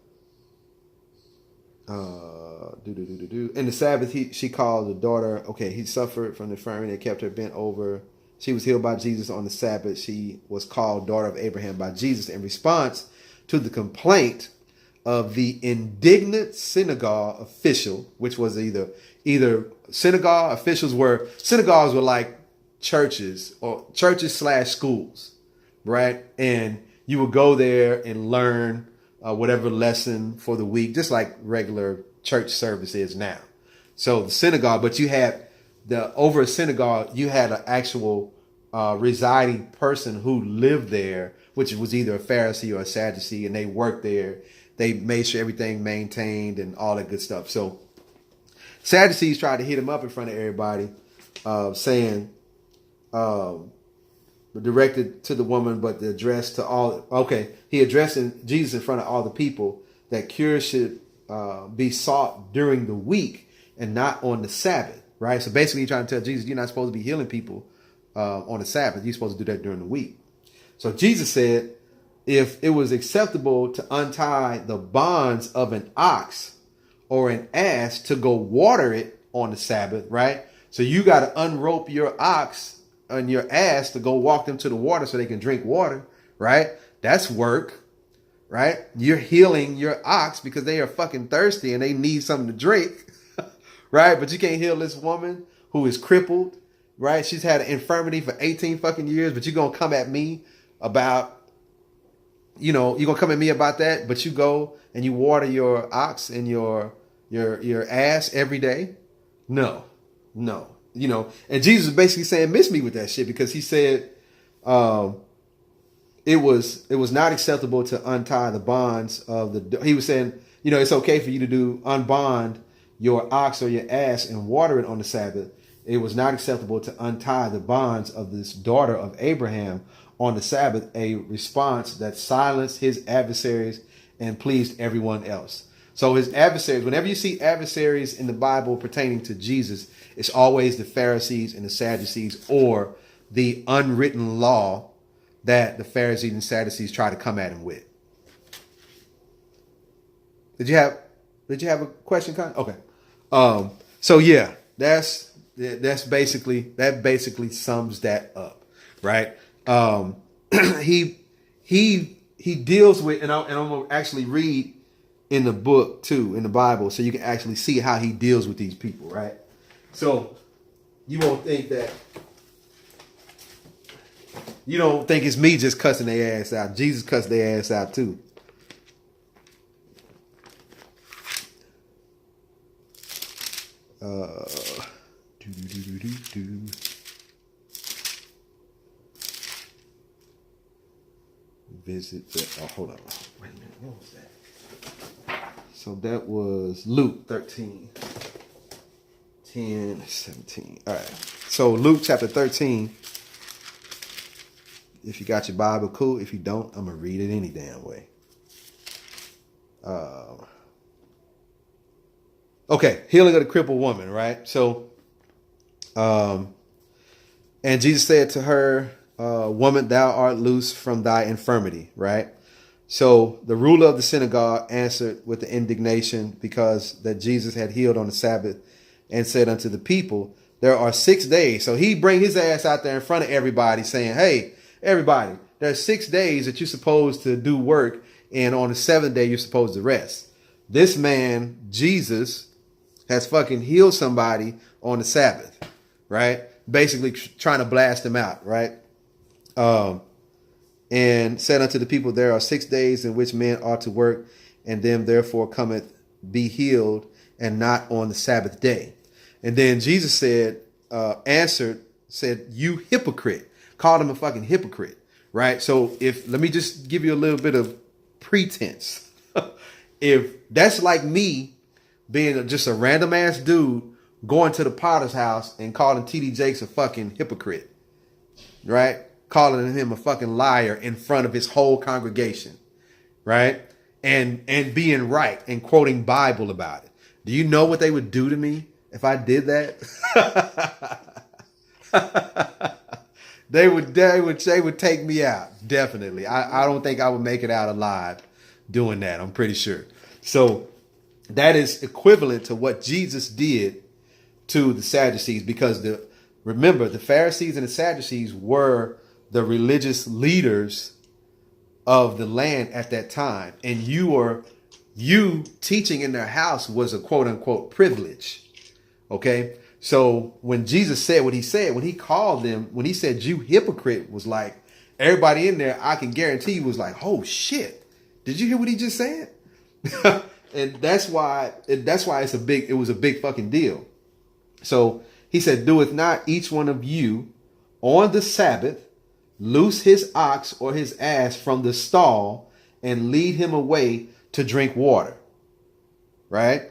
the Sabbath, she called the daughter. Okay, he suffered from the infirmity that kept her bent over. She was healed by Jesus on the Sabbath. She was called daughter of Abraham by Jesus in response to the complaint of the indignant synagogue official, which was either synagogues were like churches or churches/schools, right? And you would go there and learn whatever lesson for the week, just like regular church service is now. So the synagogue, but you had over a synagogue, you had an actual residing person who lived there, which was either a Pharisee or a Sadducee, and they worked there. They made sure everything maintained and all that good stuff. So Sadducees tried to hit him up in front of everybody, saying, directed to the woman, but the address to all. Okay, he addressed Jesus in front of all the people that cures should be sought during the week and not on the Sabbath, right? So basically, he's trying to tell Jesus, you're not supposed to be healing people on the Sabbath. You're supposed to do that during the week. So Jesus said, if it was acceptable to untie the bonds of an ox or an ass to go water it on the Sabbath, right? So you got to unrope your ox and your ass to go walk them to the water so they can drink water, right? That's work, right? You're healing your ox because they are fucking thirsty and they need something to drink, right? But you can't heal this woman who is crippled, right? She's had an infirmity for 18 fucking years, but you're going to come at me about, you're going to come at me about that, but you go and you water your ox and your ass every day? No. And Jesus is basically saying, miss me with that shit, because he said it was not acceptable to untie the bonds of he was saying, it's okay for you to unbond your ox or your ass and water it on the Sabbath. It was not acceptable to untie the bonds of this daughter of Abraham on the Sabbath, a response that silenced his adversaries and pleased everyone else. So his adversaries, whenever you see adversaries in the Bible pertaining to Jesus, it's always the Pharisees and the Sadducees, or the unwritten law that the Pharisees and Sadducees try to come at him with. Did you have a question, Con? Okay. So yeah, that basically sums that up, right? He deals with, and I'm gonna actually read in the book too, in the Bible, so you can actually see how he deals with these people, right? So you don't think it's me just cussing their ass out. Jesus cussed their ass out too. Hold on. Wait a minute. What was that? So that was Luke 13, 10, 17. All right. So Luke chapter 13. If you got your Bible, cool. If you don't, I'm going to read it any damn way. Okay. Healing of the crippled woman, right? So, and Jesus said to her, woman, thou art loose from thy infirmity, right? So the ruler of the synagogue answered with the indignation because that Jesus had healed on the Sabbath, and said unto the people, there are 6 days. So he bring his ass out there in front of everybody saying, hey, everybody, there's 6 days that you're supposed to do work, and on the 7th day, you're supposed to rest. This man, Jesus, has fucking healed somebody on the Sabbath, right? Basically trying to blast him out, right? And said unto the people, there are 6 days in which men ought to work, and them therefore cometh be healed, and not on the Sabbath day. And then Jesus said, you hypocrite, called him a fucking hypocrite, right? So let me just give you a little bit of pretense. If that's like me being just a random ass dude going to the Potter's house and calling TD Jakes a fucking hypocrite, right? Calling him a fucking liar in front of his whole congregation, right? And being right and quoting Bible about it. Do you know what they would do to me if I did that? They would take me out. Definitely. I don't think I would make it out alive doing that. I'm pretty sure. So that is equivalent to what Jesus did to the Sadducees, because remember, the Pharisees and the Sadducees were the religious leaders of the land at that time, and you you teaching in their house was a quote unquote privilege. Okay. So when Jesus said what he said, when he called them, when he said you hypocrite, was like everybody in there, I can guarantee you was like, oh shit. Did you hear what he just said? And that's why it was a big fucking deal. So he said, doeth not each one of you on the Sabbath loose his ox or his ass from the stall and lead him away to drink water. Right?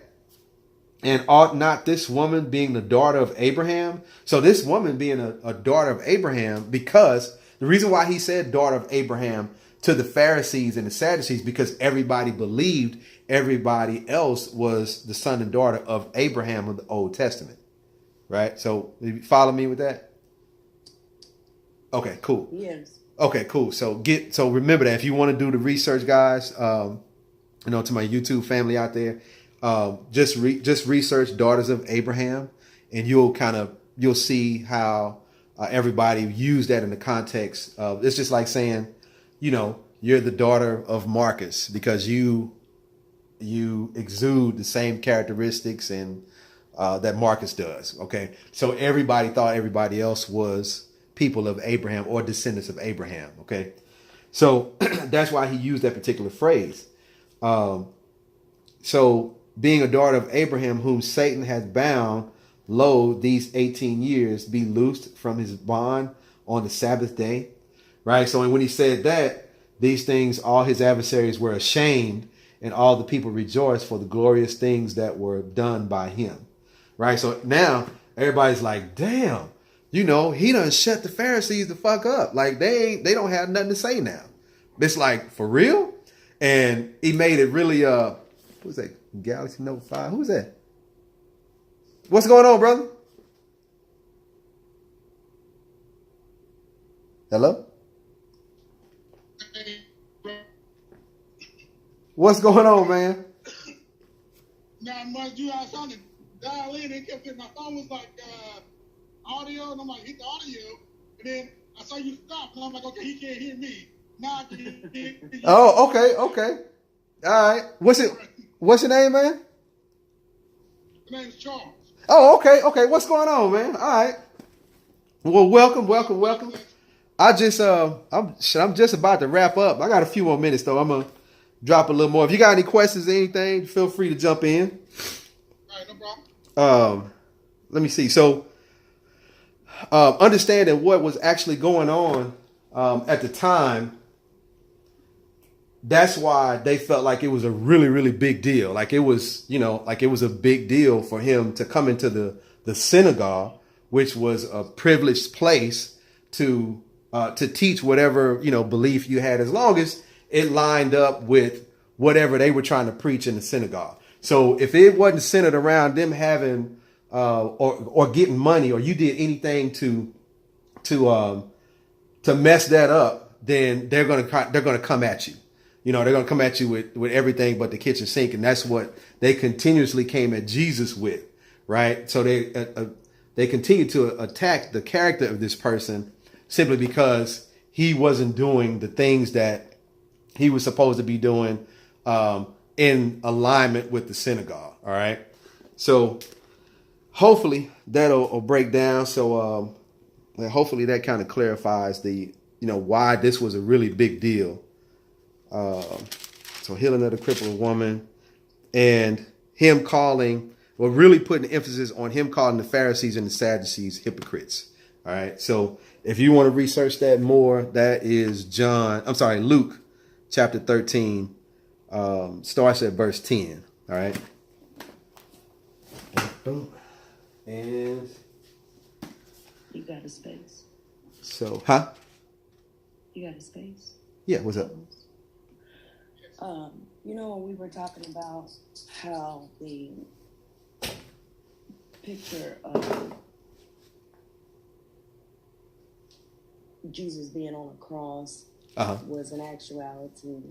And ought not this woman being the daughter of Abraham? So this woman being a daughter of Abraham, because the reason why he said daughter of Abraham to the Pharisees and the Sadducees, because everybody believed everybody else was the son and daughter of Abraham of the Old Testament. Right? So you follow me with that? Okay, cool. Yes. Okay, cool. So remember that if you want to do the research, guys, to my YouTube family out there, just research daughters of Abraham, and you'll see how everybody used that in the context of, it's just like saying, you're the daughter of Marcus because you exude the same characteristics and that Marcus does. Okay, so everybody thought everybody else was people of Abraham or descendants of Abraham. Okay, so that's why he used that particular phrase. So being a daughter of Abraham, whom Satan hath bound, lo, these 18 years be loosed from his bond on the Sabbath day. Right. So when he said that, these things, all his adversaries were ashamed, and all the people rejoiced for the glorious things that were done by him. Right. So now everybody's like, damn, he done shut the Pharisees the fuck up. Like they don't have nothing to say now. It's like, for real? And he made it really, who's that? Galaxy Note 5. Who's that? What's going on, brother? Hello? What's going on, man? Not much. I was trying to dial in and kept getting, my phone was like audio, and I'm like, hit the audio. And then I saw you stop, and I'm like, okay, he can't hear me. Now I can hear you. Oh, okay. All right. What's your name, man? My name's Charles. Oh, okay. What's going on, man? All right. Well, welcome. I'm just about to wrap up. I got a few more minutes though. I'm gonna drop a little more. If you got any questions or anything, feel free to jump in. All right, no problem. Let me see. So, understanding what was actually going on at the time, that's why they felt like it was a really, really big deal. Like it was, it was a big deal for him to come into the synagogue, which was a privileged place to teach whatever, belief you had, as long as it lined up with whatever they were trying to preach in the synagogue. So if it wasn't centered around them having or getting money, or you did anything to mess that up, then they're gonna come at you. They're gonna come at you with everything but the kitchen sink, and that's what they continuously came at Jesus with, right? So they continue to attack the character of this person simply because he wasn't doing the things that he was supposed to be doing in alignment with the synagogue. All right. So hopefully that'll break down. So hopefully that kind of clarifies the, why this was a really big deal. So healing of the crippled woman, and him really putting emphasis on him calling the Pharisees and the Sadducees hypocrites. All right. So if you want to research that more, that is Luke chapter 13, starts at verse 10. All right. And You got a space. So, You got a space. Yeah. What's up? When we were talking about how the picture of Jesus being on a cross was in actuality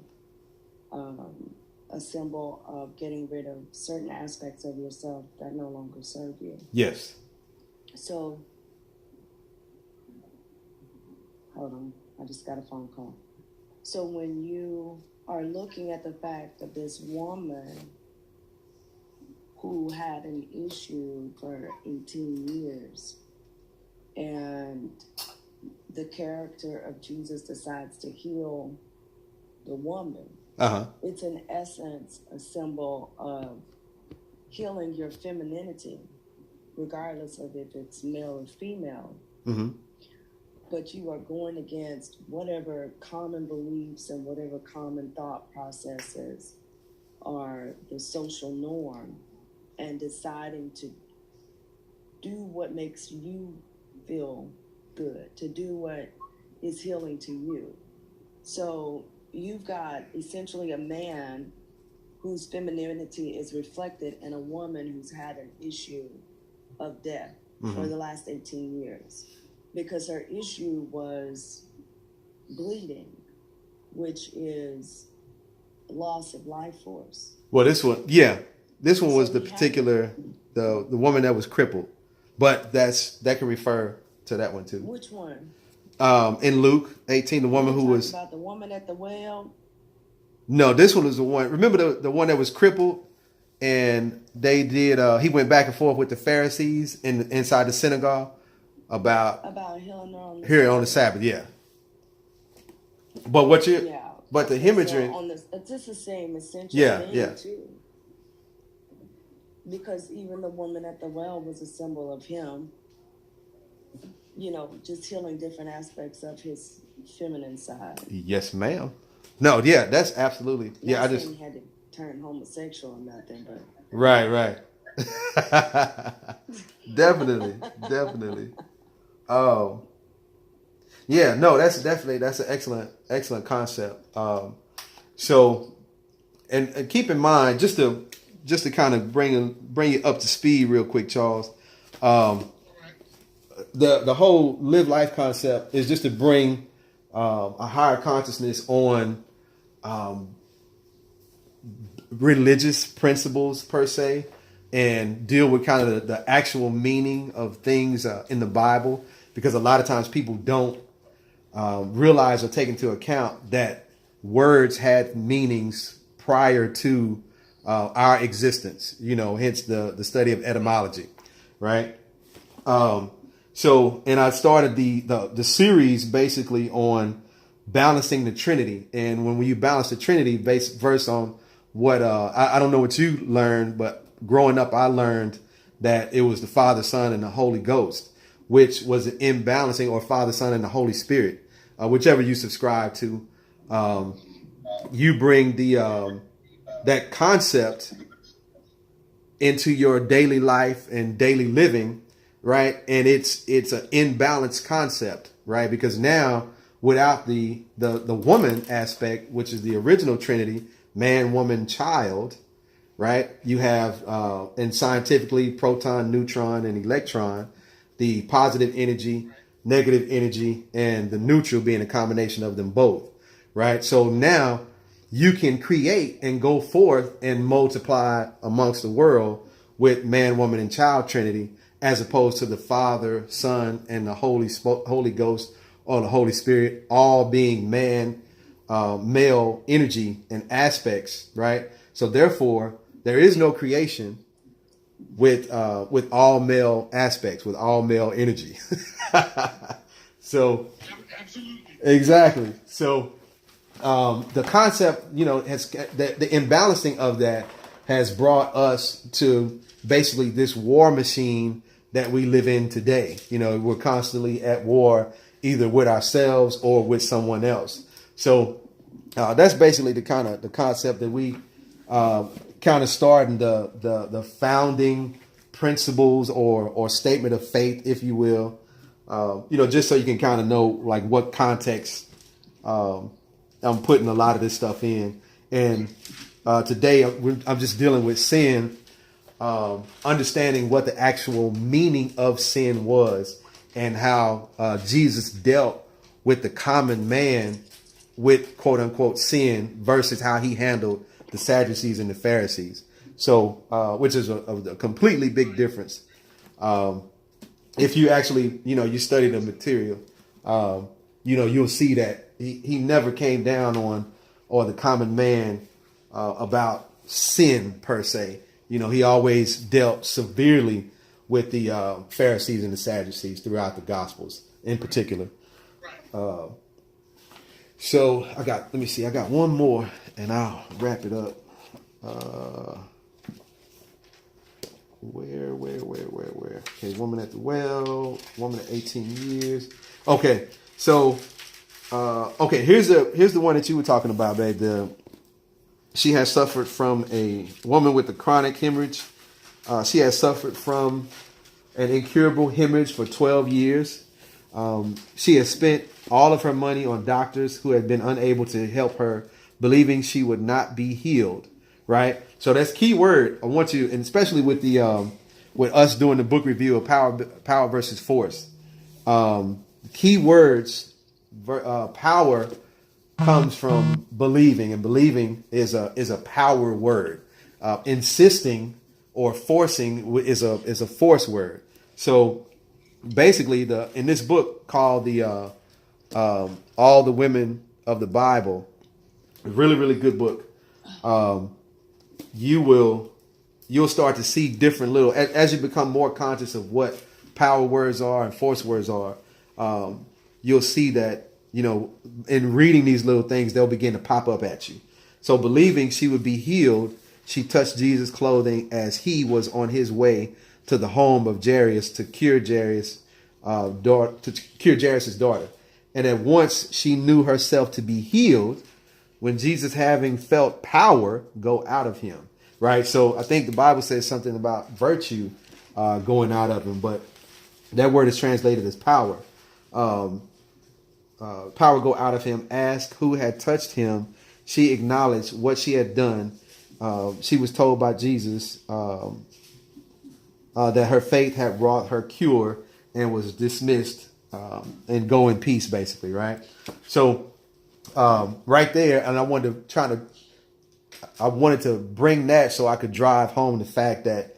a symbol of getting rid of certain aspects of yourself that no longer serve you. Yes. So, hold on, I just got a phone call. So when you are looking at the fact of this woman who had an issue for 18 years, and the character of Jesus decides to heal the woman. It's in essence a symbol of healing your femininity, regardless of if it's male or female. But you are going against whatever common beliefs and whatever common thought processes are the social norm, and deciding to do what makes you feel good, to do what is healing to you. So you've got essentially a man whose femininity is reflected in a woman who's had an issue of death for the last 18 years. Because her issue was bleeding, which is loss of life force. Well, this one was the particular, the woman that was crippled, but that can refer to that one too. Which one? In Luke 18, the woman who was about the woman at the well. No, this one was the one. Remember the one that was crippled, and they did. He went back and forth with the Pharisees inside the synagogue about healing her on the Sabbath. Yeah. But but the imagery it's just the same essential thing too. Because even the woman at the well was a symbol of him, just healing different aspects of his feminine side. Yes, ma'am. No, yeah, that's absolutely. Yeah, I just had to turn homosexual or nothing, but right. Definitely. Oh, yeah, no, that's an excellent concept. So, and keep in mind, just to kind of bring you up to speed real quick, Charles. The whole live life concept is just to bring a higher consciousness on religious principles per se, and deal with kind of the actual meaning of things in the Bible, because a lot of times people don't realize or take into account that words had meanings prior to our existence, hence the study of etymology, right? So, and I started the series basically on balancing the Trinity. And when you balance the Trinity based verse on what, I don't know what you learned, but growing up, I learned that it was the Father, Son, and the Holy Ghost, which was an imbalancing, or Father, Son, and the Holy Spirit, whichever you subscribe to. You bring that concept into your daily life and daily living, right? And it's an imbalanced concept, right? Because now, without the woman aspect, which is the original Trinity, man, woman, child, right? You have, and scientifically, proton, neutron, and electron, the positive energy, negative energy, and the neutral being a combination of them both, right? So now you can create and go forth and multiply amongst the world with man, woman, and child Trinity, as opposed to the Father, Son, and the Holy Ghost, or the Holy Spirit, all being man, male energy and aspects, right? So therefore, there is no creation with all male aspects, with all male energy. So, absolutely, exactly. So, the concept, has the imbalancing of that has brought us to basically this war machine that we live in today. We're constantly at war, either with ourselves or with someone else. So that's basically the concept that we kind of starting the founding principles or statement of faith, if you will. Just so you can kind of know like what context I'm putting a lot of this stuff in. And today I'm just dealing with sin, understanding what the actual meaning of sin was, and how Jesus dealt with the common man with quote unquote sin versus how he handled the Sadducees and the Pharisees. So, which is a completely big difference. If you actually, you study the material, you'll see that he never came down or the common man about sin per se. You know, he always dealt severely with the Pharisees and the Sadducees throughout the Gospels in particular. Right. So I got one more and I'll wrap it up. Where? Okay, woman at the well, woman at 18 years. Okay, so here's the one that you were talking about, babe. She has suffered from a woman with a chronic hemorrhage. She has suffered from an incurable hemorrhage for 12 years. She has spent all of her money on doctors who had been unable to help her, believing she would not be healed. Right. So that's key word. I want you, and especially with the with us doing the book review of Power versus Force. Key words. Power comes from believing, and believing is a power word. Insisting or forcing is a force word. So basically, in this book called the All the Women of the Bible, a really, really good book. You'll start to see different little, as you become more conscious of what power words are and force words are. You'll see that, you know, in reading these little things, they'll begin to pop up at you. So believing she would be healed, she touched Jesus' clothing as he was on his way to the home of Jairus to cure Jairus' daughter. And at once she knew herself to be healed when Jesus, having felt power go out of him. Right. So I think the Bible says something about virtue going out of him, but that word is translated as power. Power go out of him. Asked who had touched him. She acknowledged what she had done. She was told by Jesus that her faith had brought her cure and was dismissed and go in peace, basically. Right. So right there. And I wanted to bring that so I could drive home the fact that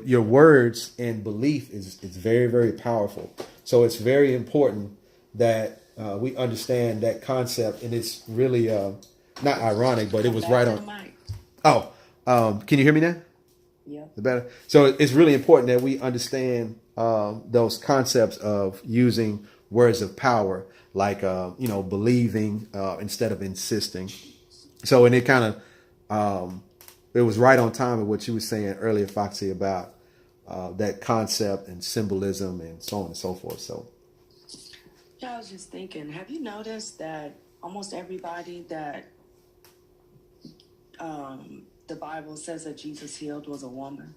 your words and belief is very, very powerful. So it's very important that we understand that concept, and it's really not ironic, but it was right on. Can you hear me now? Yeah. The better. So it's really important that we understand those concepts of using words of power, like believing instead of insisting. So, and it kind of, it was right on time with what you were saying earlier, Foxy, about that concept and symbolism and so on and so forth. So, yeah, I was just thinking, have you noticed that almost everybody that the Bible says that Jesus healed was a woman?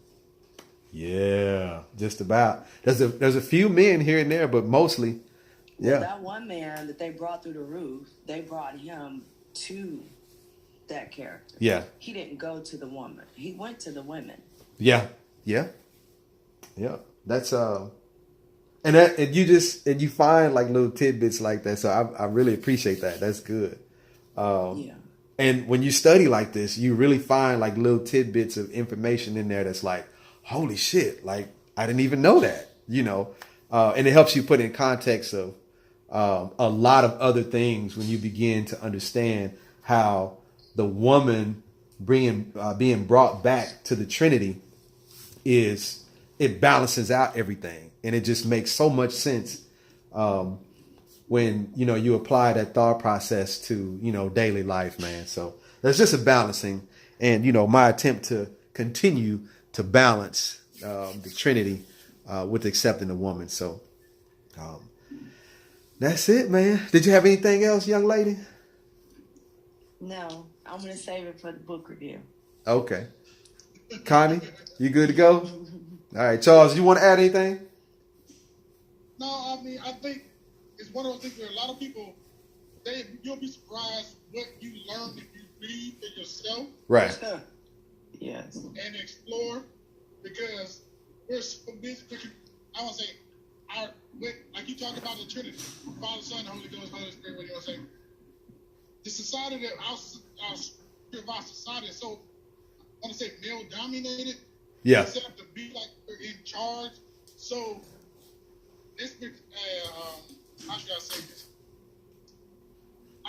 Yeah, just about. There's a few men here and there, but mostly, yeah. Well, that one man that they brought through the roof, they brought him to that character. Yeah. He didn't go to the woman. He went to the women. Yeah. That's and you find like little tidbits like that. So I really appreciate that. That's good. Yeah. And when you study like this, you really find like little tidbits of information in there that's like, holy shit, like I didn't even know that, and it helps you put in context of a lot of other things when you begin to understand how the woman being brought back to the Trinity it balances out everything, and it just makes so much sense when you apply that thought process to daily life, man. So there's just a balancing, and my attempt to continue to balance the Trinity with accepting the woman. So that's it, man. Did you have anything else, young lady? No, I'm going to save it for the book review. Okay. Connie, you good to go? All right, Charles, you want to add anything? No, I mean, I think it's one of those things where a lot of people, you'll be surprised what you learn if you read for yourself. Right. Yes. And explore, because we're so busy. I want to say, like you talked about the Trinity, Father, Son, Holy Ghost, Holy Spirit, what you want to say. The society that our society is so, I want to say, male dominated. Yeah. Set up to be like we're in charge. So this, how should I say this?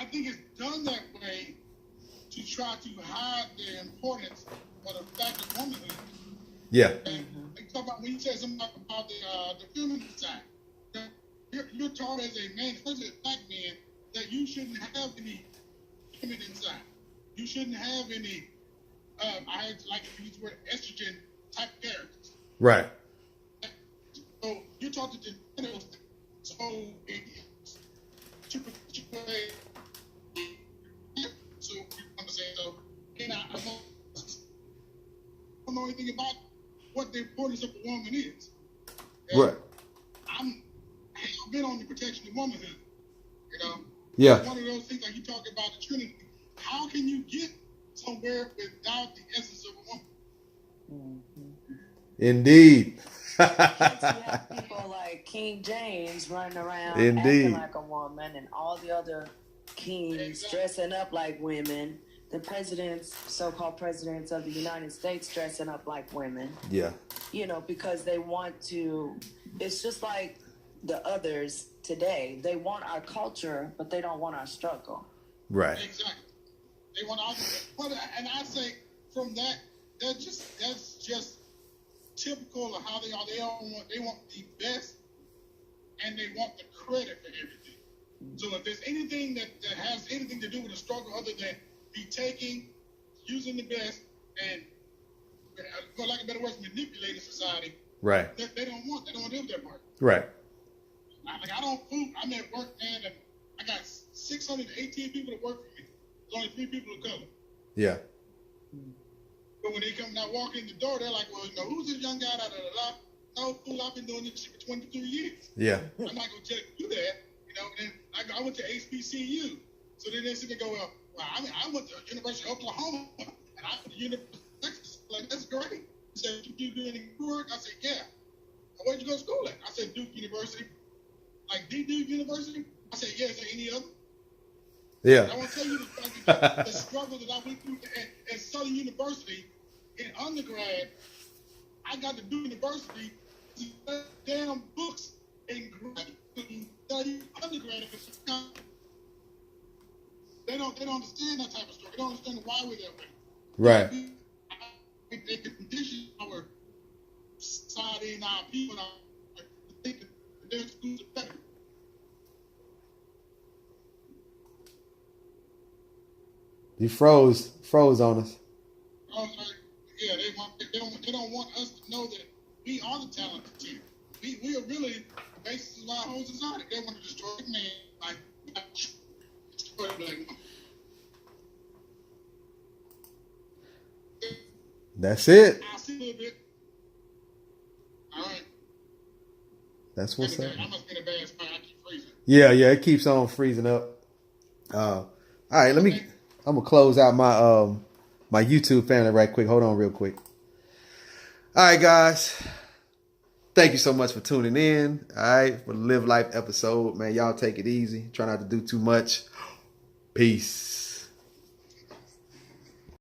I think it's done that way to try to hide the importance or the fact of womanhood. Yeah. And talk about when you said something about the feminine side. You're taught as a man, especially as black men, that you shouldn't have any feminine side. You shouldn't have any. I like to use the word estrogen type characters. Right. So you're taught to deny those things. So it's so I'm saying so. And I don't know anything about what the importance of a woman is. And Right. I've been on the protection of womanhood. You know. Yeah. It's one of those things like you talk about the Trinity. How can you get somewhere without the essence of a woman? Indeed. You have people like King James running around Indeed. acting like a woman, and all the other kings dressing up like women. The presidents, so-called presidents of the United States, dressing up like women. Yeah. You know, because they want to. It's just like the others today. They want our culture, but they don't want our struggle. Right. Exactly. They want all the, and I say from that, that's just typical of how they are. They want the best, and they want the credit for everything. So if there's anything that has anything to do with the struggle other than be taking, using the best, and for lack of better words, manipulating society, Right. they don't want to do that part. Right. Like I'm at work, man, and I got 618 people that work for me. There's only 3 people of color. Yeah. But when they come now walk in the door, they're like, well, you know, who's this young guy? No, fool, I've been doing this shit for 22 years. Yeah. I'm not going to tell you that. You know, and then I went to HBCU. So then they sit there and go, well, I went to University of Oklahoma, and I went to University of Texas. Like, that's great. He said, did you do any work? I said, yeah. Where'd you go to school at? I said, Duke University. Like, Duke University? I said, yeah. Is there any other? Yeah. I want to tell you the struggle that I went through at Southern University in undergrad. I got to Duke University to study damn books and study undergrad. They don't understand that type of story. They don't understand why we're that way. Right. They can condition our society and our people to think that their schools are better. You froze on us. Yeah, they don't want us to know that we are the talented team. We are really the basis of our whole society. They want to destroy man like destroy the black woman. That's it. I'll see a little bit. All right. That's what's up. I must be in a bad spot. I keep freezing. Yeah, it keeps on freezing up. All right, I'm gonna close out my my YouTube family right quick. Hold on real quick. All right, guys. Thank you so much for tuning in. All right, for the Live Life episode. Man, y'all take it easy. Try not to do too much. Peace.